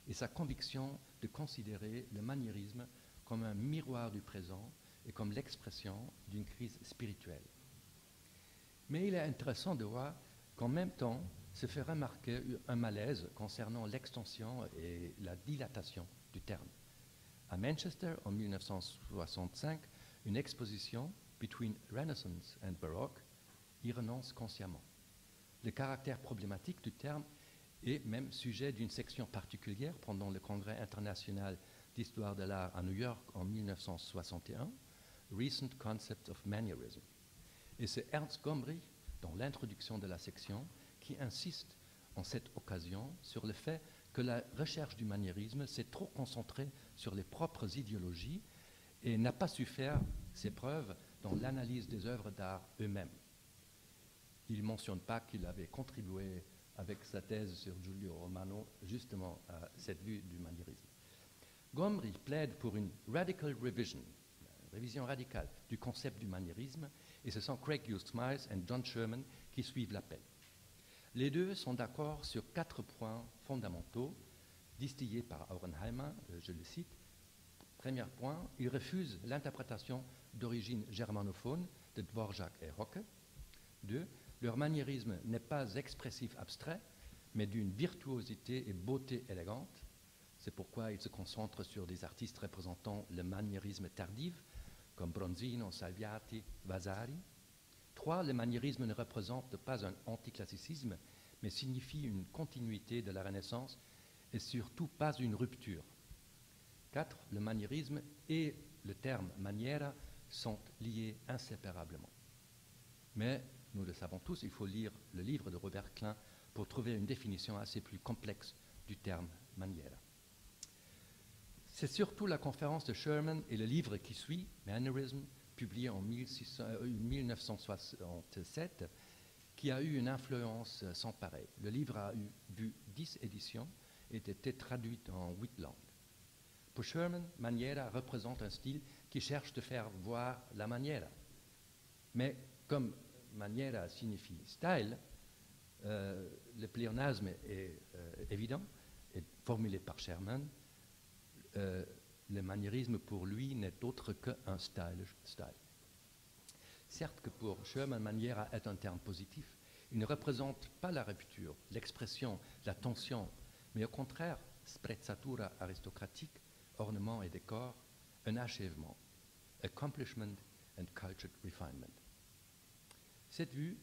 [SPEAKER 3] et sa conviction de considérer le maniérisme comme un miroir du présent et comme l'expression d'une crise spirituelle. Mais il est intéressant de voir qu'en même temps se fait remarquer un malaise concernant l'extension et la dilatation du terme. À Manchester, en 1965, une exposition Between Renaissance and Baroque y renonce consciemment. Le caractère problématique du terme est même sujet d'une section particulière pendant le Congrès international d'histoire de l'art à New York en 1961, Recent Concepts of Manierism. Et c'est Ernst Gombrich, dans l'introduction de la section, qui insiste en cette occasion sur le fait que la recherche du maniérisme s'est trop concentrée sur les propres idéologies et n'a pas su faire ses preuves dans l'analyse des œuvres d'art eux-mêmes. Il ne mentionne pas qu'il avait contribué avec sa thèse sur Giulio Romano justement à cette vue du maniérisme. Gombrich plaide pour une radical revision, une révision radicale du concept du maniérisme, et ce sont Craig Hugh Smyth et John Sherman qui suivent l'appel. Les deux sont d'accord sur 4 points fondamentaux distillés par Aurenheimer, je le cite. Premier point, ils refusent l'interprétation d'origine germanophone de Dvorak et Hocke. 2. Leur maniérisme n'est pas expressif abstrait, mais d'une virtuosité et beauté élégante. C'est pourquoi ils se concentrent sur des artistes représentant le maniérisme tardif, comme Bronzino, Salviati, Vasari. 3. Le maniérisme ne représente pas un anticlassicisme, mais signifie une continuité de la Renaissance et surtout pas une rupture. 4. Le maniérisme et le terme maniera sont liés inséparablement. Mais, nous le savons tous, il faut lire le livre de Robert Klein pour trouver une définition assez plus complexe du terme maniera. C'est surtout la conférence de Sherman et le livre qui suit, Mannerism, publié en 1967, qui a eu une influence sans pareille. Le livre a vu 10 éditions et été traduit en 8 langues. Pour Sherman, maniera représente un style qui cherche de faire voir la maniera. Mais comme maniera signifie style, le pléonasme est évident, est formulé par Sherman. Le maniérisme pour lui n'est autre qu'un style. Certes que pour Sherman, maniera est un terme positif. Il ne représente pas la rupture, l'expression, la tension, mais au contraire, sprezzatura aristocratique, ornement et décor, un achèvement, accomplishment and cultured refinement. Cette vue,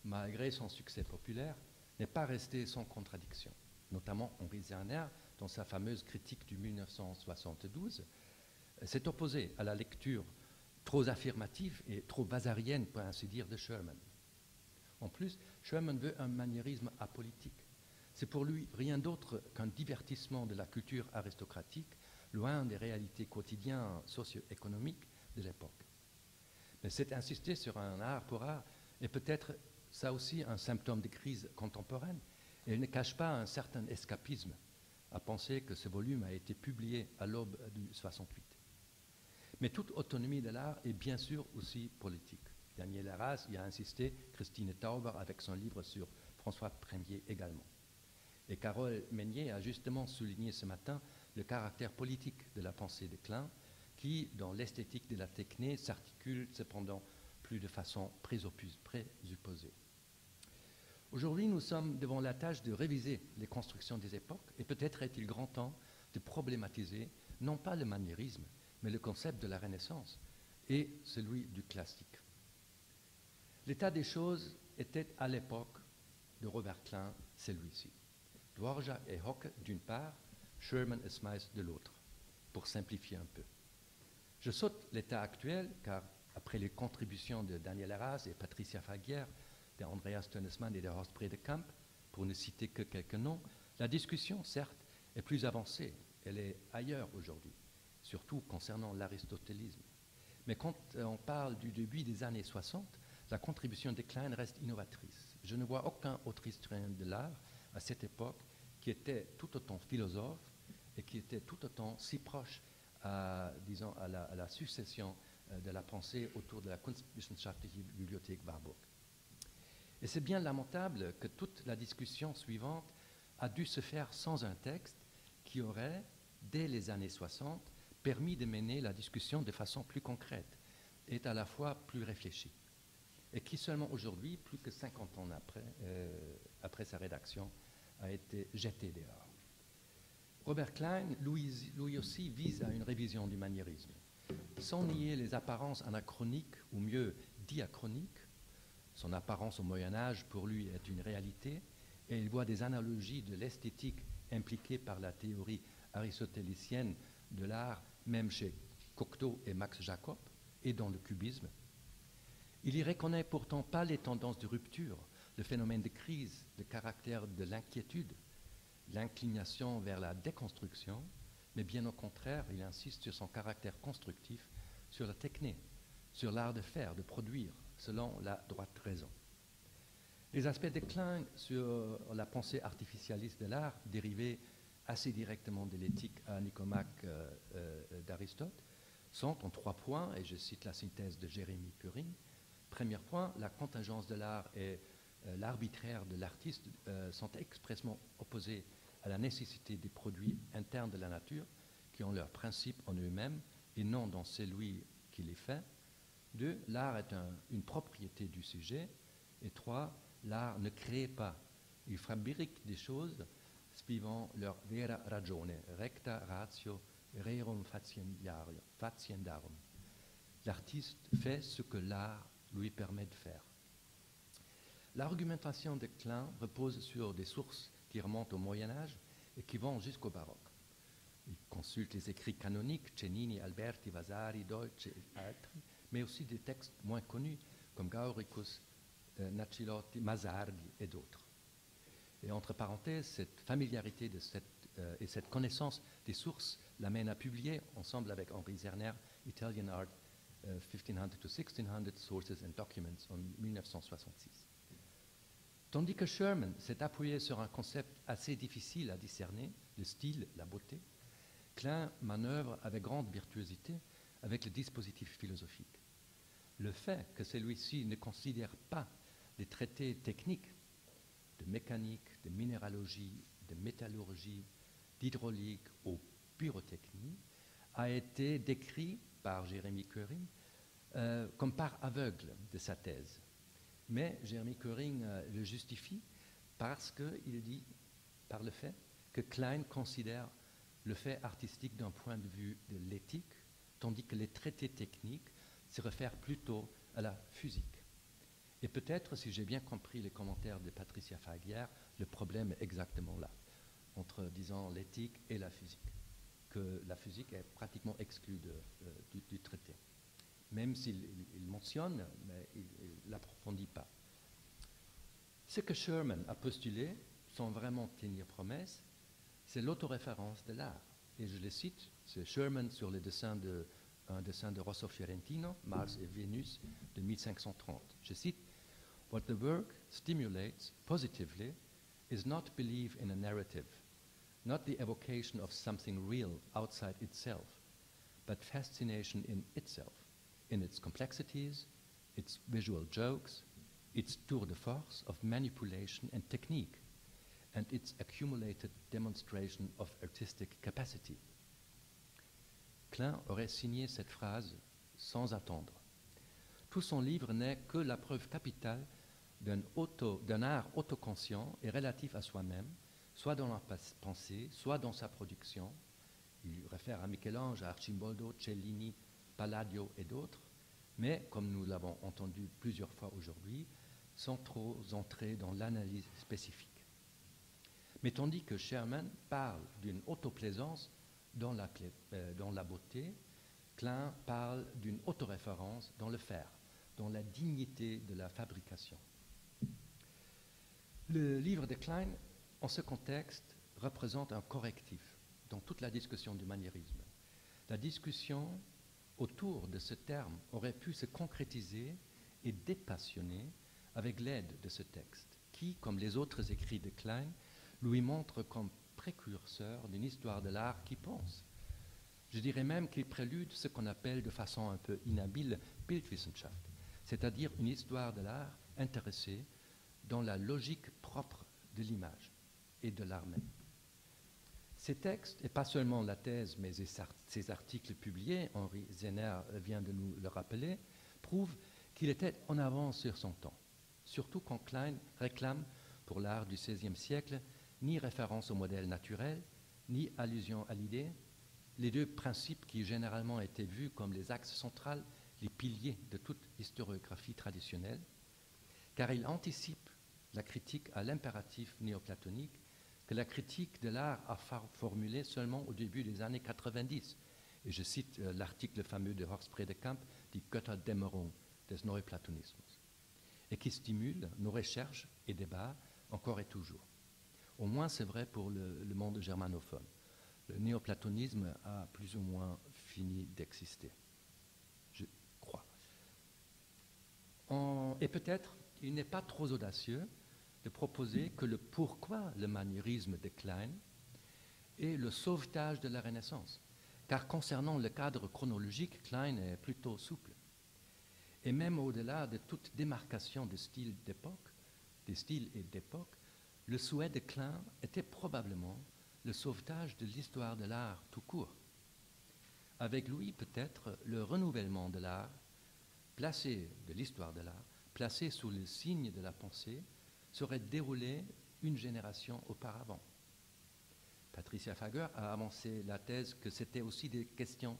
[SPEAKER 3] malgré son succès populaire, n'est pas restée sans contradiction. Notamment Henri Zerner, dans sa fameuse critique du 1972, s'est opposé à la lecture trop affirmative et trop vasarienne, pour ainsi dire, de Sherman. En plus, Sherman veut un maniérisme apolitique. C'est pour lui rien d'autre qu'un divertissement de la culture aristocratique, loin des réalités quotidiennes socio-économiques de l'époque. Mais c'est insister sur un art pour art est peut-être ça aussi un symptôme de crise contemporaine, et il ne cache pas un certain escapisme à penser que ce volume a été publié à l'aube du 68. Mais toute autonomie de l'art est bien sûr aussi politique. Daniel Arras y a insisté, Christine Tauber avec son livre sur François Ier également. Et Carole Meunier a justement souligné ce matin le caractère politique de la pensée de Klein, qui, dans l'esthétique de la techné, s'articule cependant plus de façon présupposée. Aujourd'hui, nous sommes devant la tâche de réviser les constructions des époques, et peut-être est-il grand temps de problématiser non pas le maniérisme, mais le concept de la Renaissance et celui du classique. L'état des choses était à l'époque de Robert Klein, celui-ci. Dvorak et Hocke d'une part, Sherman et Smythe de l'autre, pour simplifier un peu. Je saute l'état actuel, car après les contributions de Daniel Arras et Patricia Faguière, d'Andreas Tönnesmann et de Horst Bredekamp, pour ne citer que quelques noms, la discussion, certes, est plus avancée. Elle est ailleurs aujourd'hui, surtout concernant l'aristotélisme. Mais quand on parle du début des années 60, la contribution de Klein reste innovatrice. Je ne vois aucun autre historien de l'art à cette époque qui était tout autant philosophe et qui était tout autant si proche disons, à la succession de la pensée autour de la Kunstwissenschaftliche Bibliothek Warburg. Et c'est bien lamentable que toute la discussion suivante a dû se faire sans un texte qui aurait, dès les années 60, permis de mener la discussion de façon plus concrète et à la fois plus réfléchie, et qui seulement aujourd'hui, plus que 50 ans après sa rédaction, a été jeté dehors. Robert Klein, lui aussi, vise à une révision du maniérisme, sans nier les apparences anachroniques, ou mieux diachroniques. Son apparence au Moyen-Âge, pour lui, est une réalité, et il voit des analogies de l'esthétique impliquée par la théorie aristotélicienne de l'art, même chez Cocteau et Max Jacob, et dans le cubisme. Il y reconnaît pourtant pas les tendances de rupture, le phénomène de crise, le caractère de l'inquiétude, l'inclination vers la déconstruction, mais bien au contraire, il insiste sur son caractère constructif, sur la technique, sur l'art de faire, de produire, selon la droite raison. Les aspects de Klein sur la pensée artificialiste de l'art, dérivés assez directement de l'éthique à Nicomaque d'Aristote, sont en 3 points, et je cite la synthèse de Jérémy Curing. Premier point, la contingence de l'art et l'arbitraire de l'artiste sont expressément opposés à la nécessité des produits internes de la nature qui ont leur principe en eux-mêmes et non dans celui qui les fait. 2, l'art est une propriété du sujet. Et 3, l'art ne crée pas. Il fabrique des choses suivant leur vera ragione, recta ratio, rerum faciendarum. L'artiste fait ce que l'art lui permet de faire. L'argumentation de Klein repose sur des sources qui remontent au Moyen-Âge et qui vont jusqu'au baroque. Il consulte les écrits canoniques, Cennini, Alberti, Vasari, Deutsch et altri, mais aussi des textes moins connus comme Gauricus, Nacilotti, Masardi et d'autres. Et entre parenthèses, cette familiarité et cette connaissance des sources l'amène à publier, ensemble avec Henri Zerner, Italian Art 1500 to 1600, Sources and Documents, en 1966. Tandis que Sherman s'est appuyé sur un concept assez difficile à discerner, le style, la beauté, Klein manœuvre avec grande virtuosité avec le dispositif philosophique. Le fait que celui-ci ne considère pas les traités techniques de mécanique, de minéralogie, de métallurgie, d'hydraulique ou pyrotechnie a été décrit par Jérémy Curing comme part aveugle de sa thèse. Mais Jérémy Curing le justifie parce qu'il dit, par le fait que Klein considère le fait artistique d'un point de vue de l'éthique, tandis que les traités techniques se réfèrent plutôt à la physique. Et peut-être, si j'ai bien compris les commentaires de Patricia Faguière, le problème est exactement là, entre, disons, l'éthique et la physique, que la physique est pratiquement exclue du traité. Même s'il mentionne, mais il ne l'approfondit pas. Ce que Sherman a postulé, sans vraiment tenir promesse, c'est l'autoréférence de l'art. Et je le cite, c'est Sherman sur un dessin de Rosso Fiorentino, Mars et Vénus, de 1530. Je cite, « What the work stimulates positively is not belief in a narrative, not the evocation of something real outside itself, but fascination in itself, in its complexities, its visual jokes, its tour de force of manipulation and technique, and its accumulated demonstration of artistic capacity. » Klein aurait signé cette phrase sans attendre. Tout son livre n'est que la preuve capitale d'un art autoconscient et relatif à soi-même, soit dans la pensée, soit dans sa production. Il réfère à Michel-Ange, à Arcimboldo, Cellini, Palladio et d'autres. Mais, comme nous l'avons entendu plusieurs fois aujourd'hui, sans trop entrer dans l'analyse spécifique. Mais tandis que Sherman parle d'une autoplaisance dans la beauté, Klein parle d'une autoréférence dans le faire, dans la dignité de la fabrication. Le livre de Klein, en ce contexte, représente un correctif dans toute la discussion du maniérisme. La discussion autour de ce terme aurait pu se concrétiser et dépassionner avec l'aide de ce texte, qui, comme les autres écrits de Klein, lui montre comme précurseur d'une histoire de l'art qui pense. Je dirais même qu'il prélude ce qu'on appelle de façon un peu inhabile Bildwissenschaft, c'est-à-dire une histoire de l'art intéressée dans la logique propre de l'image et de l'art même. Ces textes, et pas seulement la thèse, mais ces articles publiés, Henri Zener vient de nous le rappeler, prouvent qu'il était en avance sur son temps, surtout quand Klein réclame pour l'art du XVIe siècle ni référence au modèle naturel, ni allusion à l'idée, les deux principes qui généralement étaient vus comme les axes centraux, les piliers de toute historiographie traditionnelle, car il anticipe la critique à l'impératif néoplatonique que la critique de l'art a formulé seulement au début des années 90. Et je cite l'article fameux de Horst Bredekamp, Die Götterdämmerung des Neuplatonismus, et qui stimule nos recherches et débats encore et toujours. Au moins, c'est vrai pour le monde germanophone. Le néoplatonisme a plus ou moins fini d'exister, je crois. Et peut-être, il n'est pas trop audacieux de proposer que le pourquoi le maniérisme décline est le sauvetage de la Renaissance, car concernant le cadre chronologique, Klein est plutôt souple. Et même au-delà de toute démarcation de styles et d'époque, le souhait de Klein était probablement le sauvetage de l'histoire de l'art tout court. Avec lui, peut-être, le renouvellement de l'art, de l'histoire de l'art, placé sous le signe de la pensée, serait déroulé une génération auparavant. Patricia Fager a avancé la thèse que c'était aussi des questions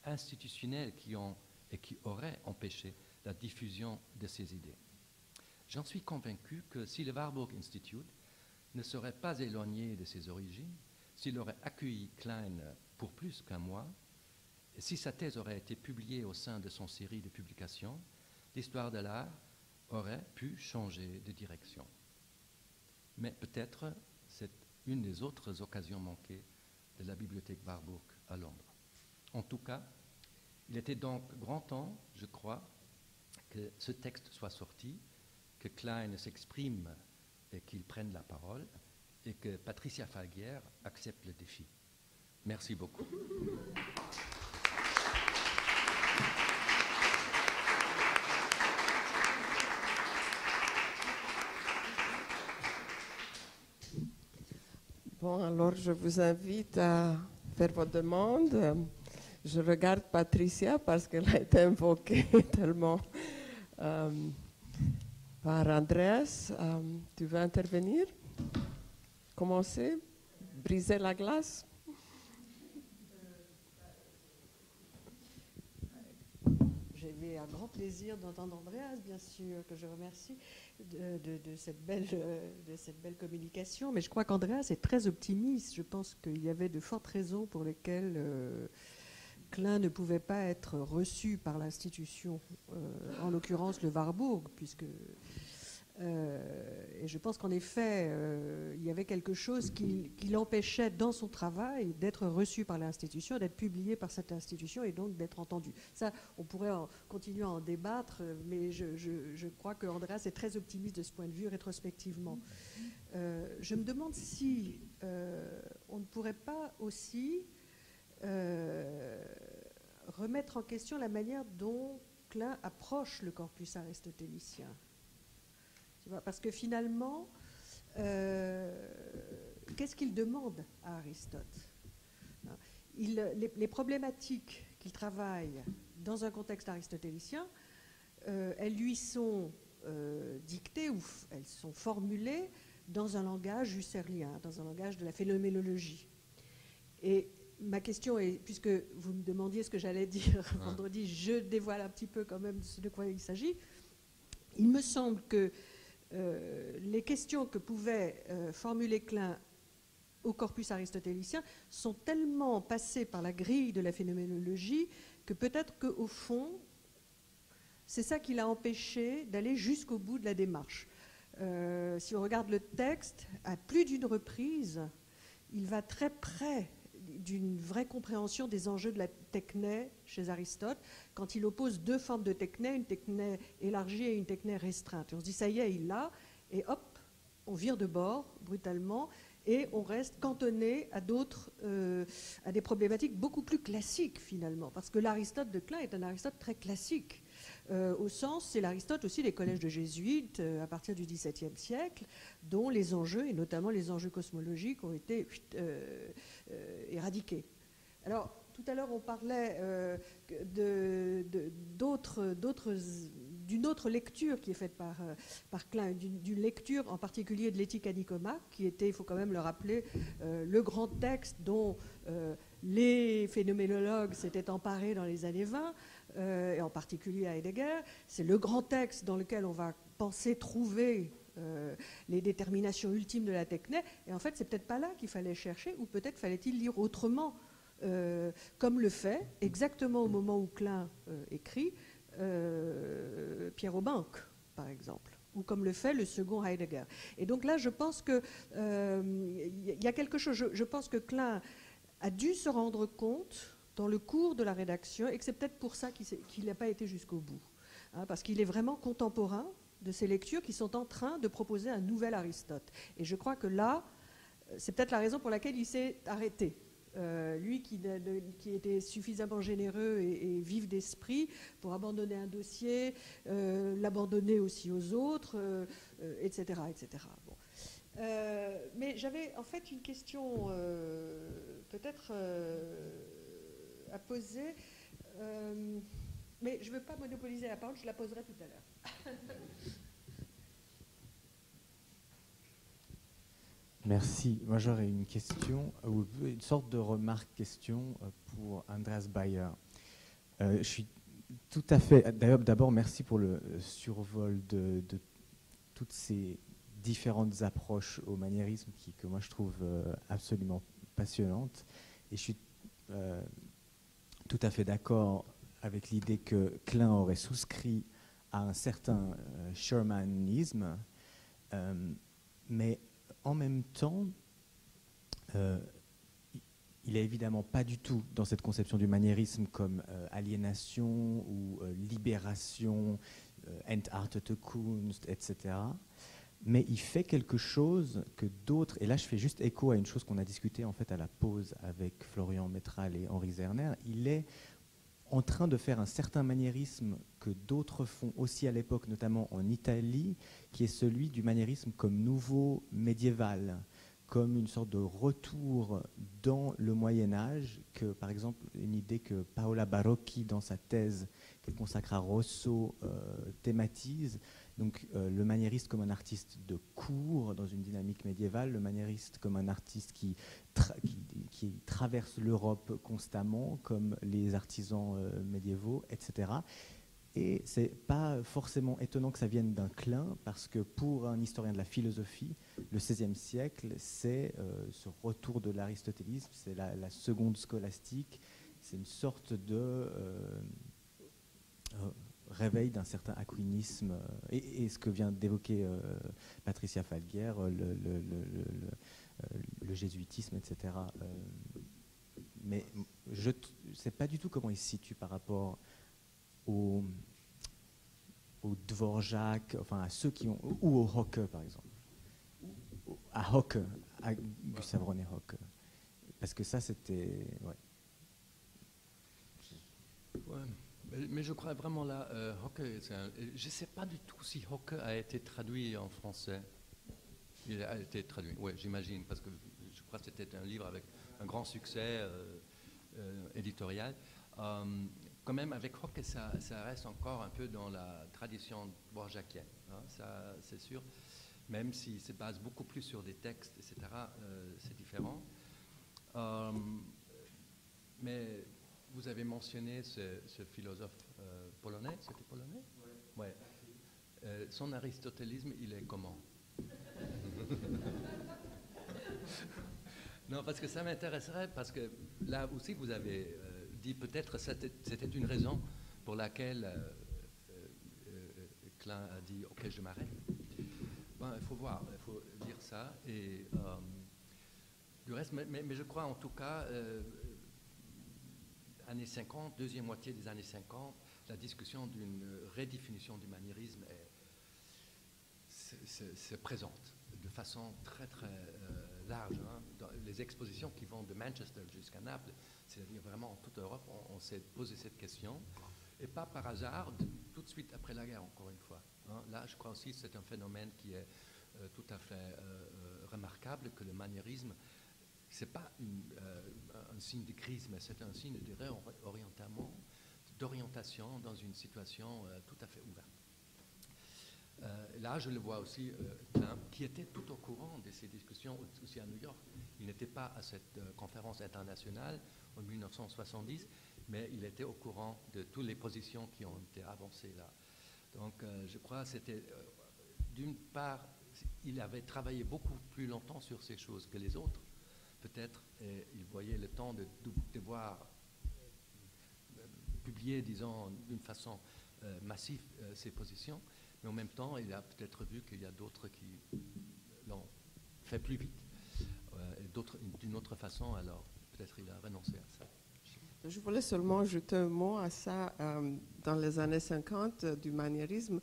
[SPEAKER 3] institutionnelles qui auraient empêché la diffusion de ces idées. J'en suis convaincu que si le Warburg Institute ne serait pas éloigné de ses origines, s'il aurait accueilli Klein pour plus qu'un mois, et si sa thèse aurait été publiée au sein de son série de publications, l'histoire de l'art aurait pu changer de direction. Mais peut-être c'est une des autres occasions manquées de la bibliothèque Warburg à Londres. En tout cas, il était donc grand temps, je crois, que ce texte soit sorti, que Klein s'exprime et qu'il prenne la parole, et que Patricia Fager accepte le défi. Merci beaucoup.
[SPEAKER 1] Bon, alors je vous invite à faire vos demandes. Je regarde Patricia parce qu'elle a été invoquée tellement par Andreas. Tu veux intervenir? Commencer? Briser la glace?
[SPEAKER 4] J'ai eu un grand plaisir d'entendre Andreas, bien sûr, que je remercie de cette belle communication. Mais je crois qu'Andreas est très optimiste. Je pense qu'il y avait de fortes raisons pour lesquelles Klein ne pouvait pas être reçu par l'institution, en l'occurrence le Warburg, puisque... et je pense qu'en effet, il y avait quelque chose qui l'empêchait dans son travail d'être reçu par l'institution, d'être publié par cette institution et donc d'être entendu. Ça, on pourrait continuer à en débattre, mais je crois que Andreas est très optimiste de ce point de vue rétrospectivement. Je me demande si on ne pourrait pas aussi remettre en question la manière dont Klein approche le corpus aristotélicien. Parce que finalement, qu'est-ce qu'il demande à Aristote? Les problématiques qu'il travaille dans un contexte aristotélicien, elles lui sont dictées ou elles sont formulées dans un langage husserlien, dans un langage de la phénoménologie. Et ma question est, puisque vous me demandiez ce que j'allais dire vendredi, je dévoile un petit peu quand même de quoi il s'agit. Il me semble que les questions que pouvait formuler Klein au corpus aristotélicien sont tellement passées par la grille de la phénoménologie que peut-être qu'au fond, c'est ça qui l'a empêché d'aller jusqu'au bout de la démarche. Si on regarde le texte, à plus d'une reprise, il va très près d'une vraie compréhension des enjeux de la techné chez Aristote, quand il oppose deux formes de techné, une techné élargie et une techné restreinte. Et on se dit, ça y est, il l'a, et hop, on vire de bord brutalement, et on reste cantonné à d'autres, à des problématiques beaucoup plus classiques finalement, parce que l'Aristote de Klein est un Aristote très classique. Au sens, c'est l'Aristote aussi des collèges de jésuites à partir du XVIIe siècle, dont les enjeux, et notamment les enjeux cosmologiques, ont été éradiqués. Alors, tout à l'heure, on parlait d'une autre lecture qui est faite par Klein, d'une lecture en particulier de l'Éthique à Nicomaque, qui était, il faut quand même le rappeler, le grand texte dont les phénoménologues s'étaient emparés dans les années 20, et en particulier à Heidegger. C'est le grand texte dans lequel on va penser trouver les déterminations ultimes de la techné. Et en fait, c'est peut-être pas là qu'il fallait chercher, ou peut-être fallait-il lire autrement, comme le fait, exactement au moment où Klein écrit, Pierre Aubanc, par exemple, ou comme le fait le second Heidegger. Et donc là, je pense qu'il y a quelque chose, je pense que Klein a dû se rendre compte dans le cours de la rédaction, et que c'est peut-être pour ça qu'il n'a pas été jusqu'au bout, hein, parce qu'il est vraiment contemporain de ces lectures qui sont en train de proposer un nouvel Aristote. Et je crois que là, c'est peut-être la raison pour laquelle il s'est arrêté. Lui qui était suffisamment généreux et vif d'esprit pour abandonner un dossier, l'abandonner aussi aux autres, etc. etc. Bon. Mais j'avais en fait une question peut-être à poser, mais je ne veux pas monopoliser la parole, je la poserai tout à l'heure.
[SPEAKER 5] Merci. Moi, j'aurais une question, ou une sorte de remarque-question pour Andreas Bayer. Je suis tout à fait... D'ailleurs, d'abord, merci pour le survol de toutes ces différentes approches au maniérisme que moi, je trouve absolument passionnantes. Et je suis tout à fait d'accord avec l'idée que Klein aurait souscrit à un certain shermanisme, mais en même temps, il n'est évidemment pas du tout dans cette conception du maniérisme comme aliénation ou libération, entartete Kunst, etc. Mais il fait quelque chose que d'autres, et là je fais juste écho à une chose qu'on a discuté en fait à la pause avec Florian Métral et Henri Zerner, il est en train de faire un certain maniérisme que d'autres font aussi à l'époque, notamment en Italie, qui est celui du maniérisme comme nouveau médiéval, comme une sorte de retour dans le Moyen-Âge, que par exemple une idée que Paola Barocchi, dans sa thèse qu'elle consacre à Rosso, thématise, donc le maniériste comme un artiste de cour dans une dynamique médiévale, le maniériste comme un artiste qui traverse l'Europe constamment, comme les artisans médiévaux, etc. Et c'est pas forcément étonnant que ça vienne d'un Klein, parce que pour un historien de la philosophie, le XVIe siècle, c'est ce retour de l'aristotélisme, c'est la seconde scolastique, c'est une sorte de réveil d'un certain aquinisme, et ce que vient d'évoquer Patricia Falguière, le jésuitisme, etc. Mais je ne sais pas du tout comment il se situe par rapport au Dvorak, enfin à ceux qui ont, ou au Hocke par exemple, à Hocke, à Gustav René Hocke, parce que ça c'était, ouais.
[SPEAKER 3] Mais je crois vraiment là, Hocke, je ne sais pas du tout si Hocke a été traduit en français. Il a été traduit, oui, j'imagine, parce que je crois que c'était un livre avec un grand succès éditorial. Quand même, avec Hocke, ça reste encore un peu dans la tradition dvorakienne, hein, ça c'est sûr. Même s'il se base beaucoup plus sur des textes, etc., c'est différent. Mais vous avez mentionné ce philosophe polonais, c'était polonais ? Oui. Ouais. Son aristotélisme, il est comment? Non, parce que ça m'intéresserait, parce que là aussi vous avez dit peut-être c'était une raison pour laquelle Klein a dit « Ok, je m'arrête ». Bon, il faut voir, il faut dire ça. Et du reste, mais je crois en tout cas, années 50, deuxième moitié des années 50, la discussion d'une redéfinition du maniérisme se présente de façon très très large. Hein. Dans les expositions qui vont de Manchester jusqu'à Naples, c'est-à-dire vraiment en toute Europe, on s'est posé cette question. Et pas par hasard, tout de suite après la guerre, encore une fois. Hein. Là, je crois aussi que c'est un phénomène qui est tout à fait remarquable, que le maniérisme, ce n'est pas un signe de crise, mais c'est un signe de d'orientation dans une situation tout à fait ouverte. Là, je le vois aussi, Klein, qui était tout au courant de ces discussions aussi à New York. Il n'était pas à cette conférence internationale en 1970, mais il était au courant de toutes les positions qui ont été avancées là. Donc, je crois que c'était, d'une part, il avait travaillé beaucoup plus longtemps sur ces choses que les autres, peut-être, et il voyait le temps de devoir publier, disons, d'une façon massive ses positions. Mais en même temps, il a peut-être vu qu'il y a d'autres qui l'ont fait plus vite, et d'autres d'une autre façon, alors peut-être il a renoncé à ça.
[SPEAKER 1] Je voulais seulement ajouter un mot à ça. Dans les années 50, du maniérisme,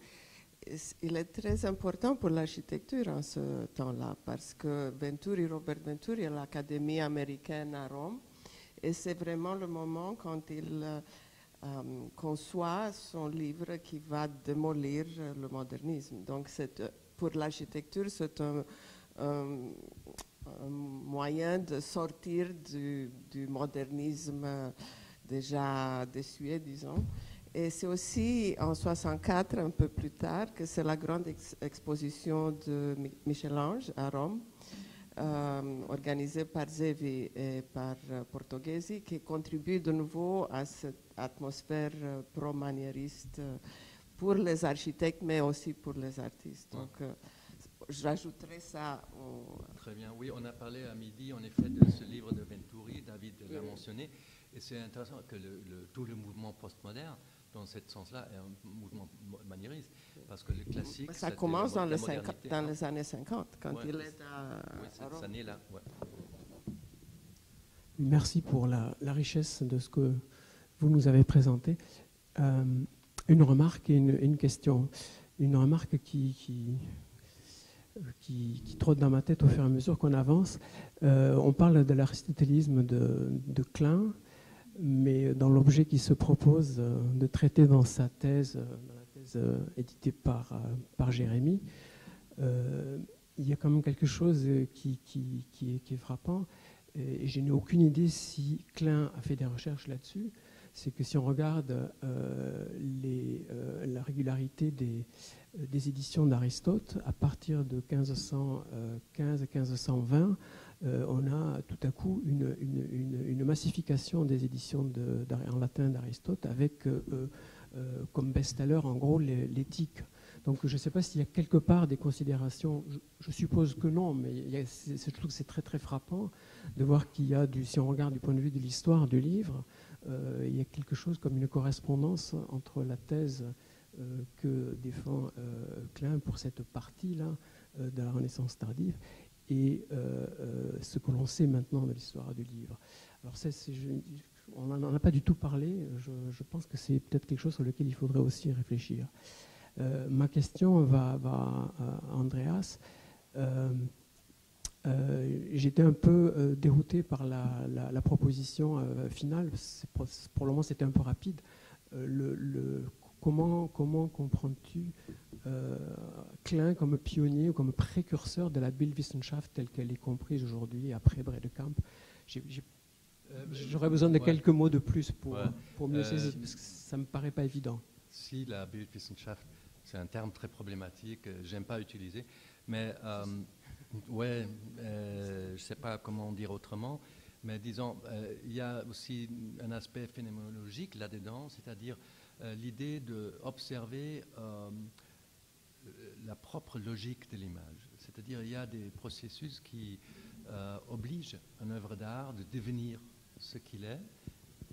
[SPEAKER 1] il est très important pour l'architecture en ce temps-là, parce que Robert Venturi est à l'Académie américaine à Rome, et c'est vraiment le moment quand il conçoit son livre qui va démolir le modernisme. Donc pour l'architecture, c'est un moyen de sortir du modernisme déjà désuet, disons. Et c'est aussi en 64, un peu plus tard, que c'est la grande exposition de Michel-Ange à Rome, organisée par Zevi et par Portoghesi, qui contribue de nouveau à cette atmosphère pro-maniériste pour les architectes, mais aussi pour les artistes. Donc, j'ajouterai ça.
[SPEAKER 3] Très bien. Oui, on a parlé à midi, en effet, de ce livre de Venturi, David l'a mentionné, et c'est intéressant que tout le mouvement postmoderne, dans ce sens-là, est un mouvement maniériste, parce que le classique...
[SPEAKER 1] Ça commence dans les années 50, quand il est à
[SPEAKER 3] cette année-là, ouais.
[SPEAKER 6] Merci pour la richesse de ce que vous nous avez présenté. Une remarque et une question. Une remarque qui trotte dans ma tête au fur et à mesure qu'on avance. On parle de l'aristotélisme de Klein, mais dans l'objet qui se propose de traiter dans sa thèse, dans la thèse éditée par Jérémy, il y a quand même quelque chose qui est frappant, et je n'ai aucune idée si Klein a fait des recherches là-dessus. C'est que si on regarde la régularité des éditions d'Aristote, à partir de 1515 et 1520, on a tout à coup une massification des éditions en latin d'Aristote avec comme best-seller en gros l'éthique. Donc je ne sais pas s'il y a quelque part des considérations, je suppose que non, mais je trouve que c'est très très frappant de voir qu'il y a, si on regarde du point de vue de l'histoire du livre, il y a quelque chose comme une correspondance entre la thèse que défend Klein pour cette partie-là de la Renaissance tardive et ce que l'on sait maintenant de l'histoire du livre. Alors on n'en a pas du tout parlé, je pense que c'est peut-être quelque chose sur lequel il faudrait aussi réfléchir. Ma question va à Andreas. J'étais un peu dérouté par la proposition finale. Pour le moment, c'était un peu rapide. Comment comprends-tu Klein comme pionnier ou comme précurseur de la Bildwissenschaft telle qu'elle est comprise aujourd'hui après Bredekamp? J'aurais besoin de quelques mots de plus pour mieux saisir, parce que ça ne me paraît pas évident.
[SPEAKER 3] Si la Bildwissenschaft, c'est un terme très problématique, j'aime pas utiliser, mais je ne sais pas comment dire autrement, mais disons, il y a aussi un aspect phénoménologique là-dedans, c'est-à-dire l'idée d'observer la propre logique de l'image. C'est-à-dire il y a des processus qui obligent une œuvre d'art de devenir ce qu'il est,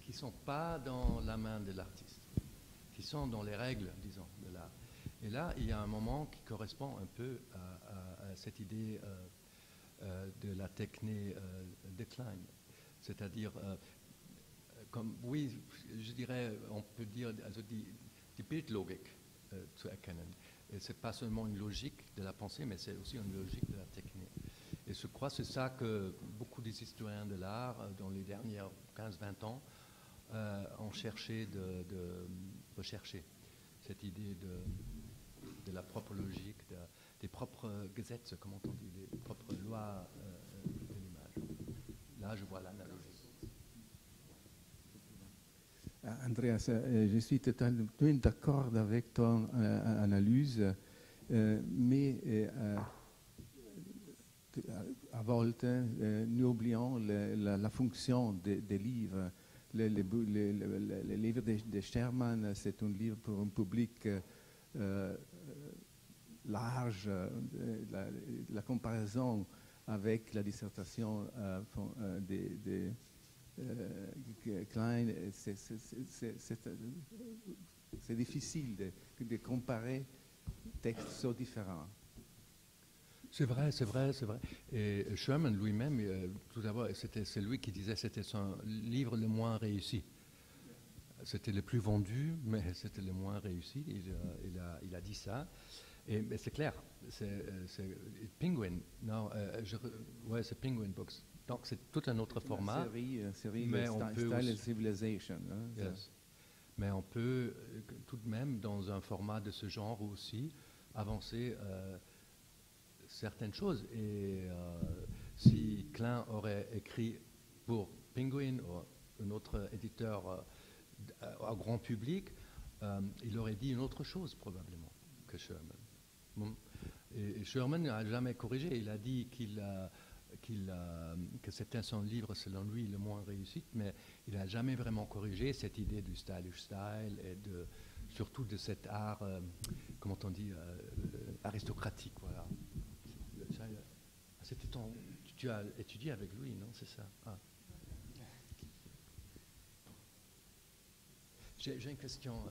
[SPEAKER 3] qui ne sont pas dans la main de l'artiste, qui sont dans les règles, disons, de l'art. Et là, il y a un moment qui correspond un peu à cette idée de la technique de Klein. C'est-à-dire, comme, oui, je dirais, on peut dire, also die Bildlogik zu erkennen. Et ce n'est pas seulement une logique de la pensée, mais c'est aussi une logique de la technique. Et je crois que c'est ça que beaucoup des historiens de l'art, dans les dernières 15-20 ans, ont cherché de rechercher cette idée de la propre logique, des propres Gesetze, comment on dit, des propres lois de l'image. Là, je vois l'analogie.
[SPEAKER 7] Andreas, je suis totalement d'accord avec ton analyse, mais à volte, nous oublions la fonction des livres. Les livres de Sherman, c'est un livre pour un public large. La comparaison avec la dissertation de Klein, c'est difficile de comparer textes so différents.
[SPEAKER 3] C'est vrai, c'est vrai, c'est vrai. Et Sherman lui-même, tout d'abord, c'est lui qui disait que c'était son livre le moins réussi. C'était le plus vendu, mais c'était le moins réussi. Il a dit ça. Mais c'est clair, c'est Penguin. Non, ouais, c'est Penguin Books. Donc c'est tout un autre format.
[SPEAKER 7] Série
[SPEAKER 3] mais on peut
[SPEAKER 7] Style
[SPEAKER 3] aussi,
[SPEAKER 7] Civilization. Hein,
[SPEAKER 3] yes. Mais on peut tout de même, dans un format de ce genre aussi, avancer certaines choses. Et si Klein aurait écrit pour Penguin ou un autre éditeur au grand public, il aurait dit une autre chose probablement que Sherman. Et Sherman n'a jamais corrigé. Il a dit que c'était son livre, selon lui, le moins réussi, mais il n'a jamais vraiment corrigé cette idée du stylish style et surtout de cet art, comment on dit, aristocratique. Voilà. Tu as étudié avec lui, non? C'est ça. Ah. J'ai une question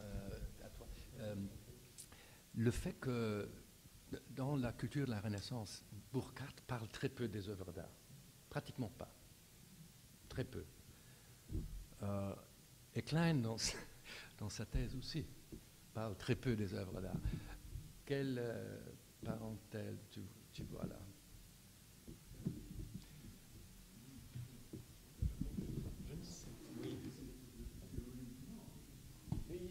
[SPEAKER 3] à toi. Le fait que dans la culture de la Renaissance, Burckhardt parle très peu des œuvres d'art. Pratiquement pas. Très peu. Et Klein, dans sa thèse aussi, parle très peu des œuvres d'art. Quelle parenthèse tu vois là?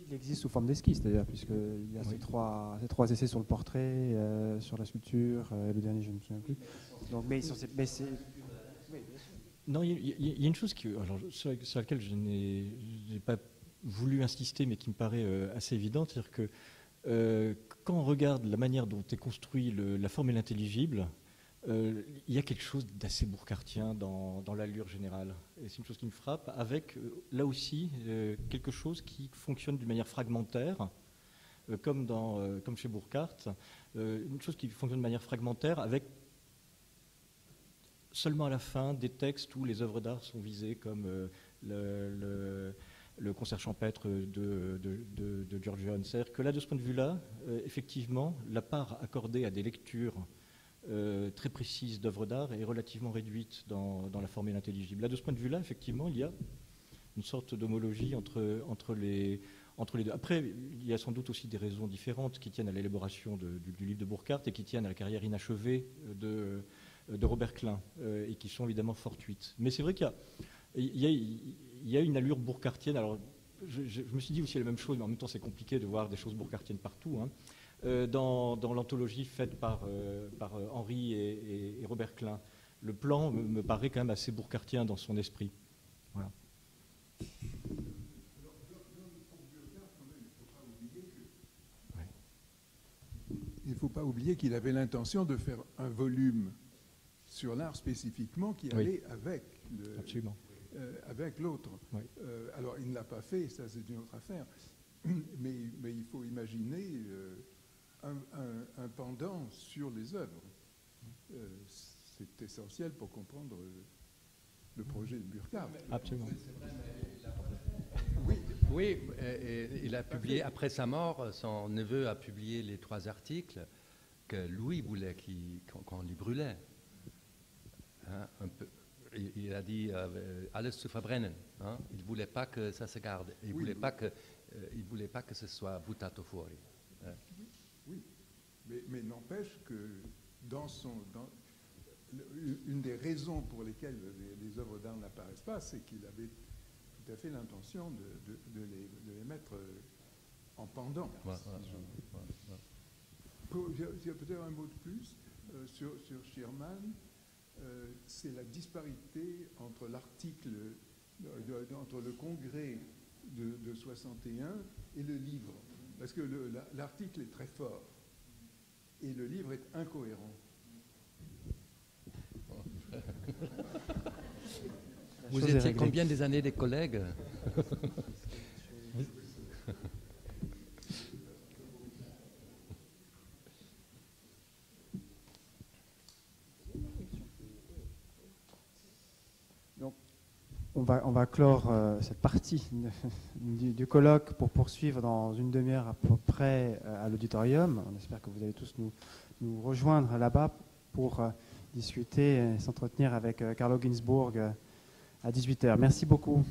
[SPEAKER 8] Il existe sous forme d'esquisse d'ailleurs, puisqu'il y a ces trois essais sur le portrait, sur la sculpture, le dernier je ne me souviens plus. Donc,
[SPEAKER 2] non, il y a une chose sur laquelle je n'ai pas voulu insister, mais qui me paraît assez évidente, c'est-à-dire que quand on regarde la manière dont est construit la formule intelligible, il y a quelque chose d'assez burckhartien dans l'allure générale. Et c'est une chose qui me frappe, avec là aussi quelque chose qui fonctionne d'une manière fragmentaire, comme chez Burckhardt, une chose qui fonctionne de manière fragmentaire, avec seulement à la fin des textes où les œuvres d'art sont visées, comme le concert champêtre de Giorgione. C'est-à-dire que là, de ce point de vue-là, effectivement, la part accordée à des lectures très précise d'œuvres d'art est relativement réduite dans la formule intelligible. Là, de ce point de vue-là, effectivement, il y a une sorte d'homologie entre les deux. Après, il y a sans doute aussi des raisons différentes qui tiennent à l'élaboration du livre de Burckhardt et qui tiennent à la carrière inachevée de Robert Klein et qui sont évidemment fortuites. Mais c'est vrai qu'il y a une allure burckhartienne. Alors, je me suis dit aussi la même chose, mais en même temps, c'est compliqué de voir des choses burckhartiennes partout. Hein. Dans l'anthologie faite par Henri et Robert Klein, le plan me paraît quand même assez burckhartien dans son esprit. Voilà.
[SPEAKER 9] Il ne faut pas oublier qu'il avait l'intention de faire un volume sur l'art spécifiquement qui allait avec l'autre.
[SPEAKER 2] Oui.
[SPEAKER 9] Alors il ne l'a pas fait, ça c'est une autre affaire, mais il faut imaginer un pendant sur les œuvres. C'est essentiel pour comprendre le projet de Burckhardt.
[SPEAKER 6] Absolument.
[SPEAKER 3] Oui, il a publié, après sa mort, son neveu a publié les 3 articles que Louis voulait qu'on les brûlait. Hein, un peu. Il a dit alles zu verbrennen. Hein. Il ne voulait pas que ça se garde. Il ne voulait pas que ce soit buttato fuori. Hein.
[SPEAKER 9] Oui, mais n'empêche que une des raisons pour lesquelles les œuvres d'art n'apparaissent pas, c'est qu'il avait tout à fait l'intention de les mettre en pendant. J'ai peut-être un mot de plus sur Shearman. C'est la disparité entre l'article, entre le congrès de 61 et le livre. Parce que l'article est très fort et le livre est incohérent.
[SPEAKER 3] Vous étiez combien des années des collègues?
[SPEAKER 8] Donc, on va clore cette partie du colloque pour poursuivre dans une demi-heure à peu près à l'auditorium. On espère que vous allez tous nous rejoindre là-bas pour discuter et s'entretenir avec Carlo Ginzburg à 18h. Merci beaucoup.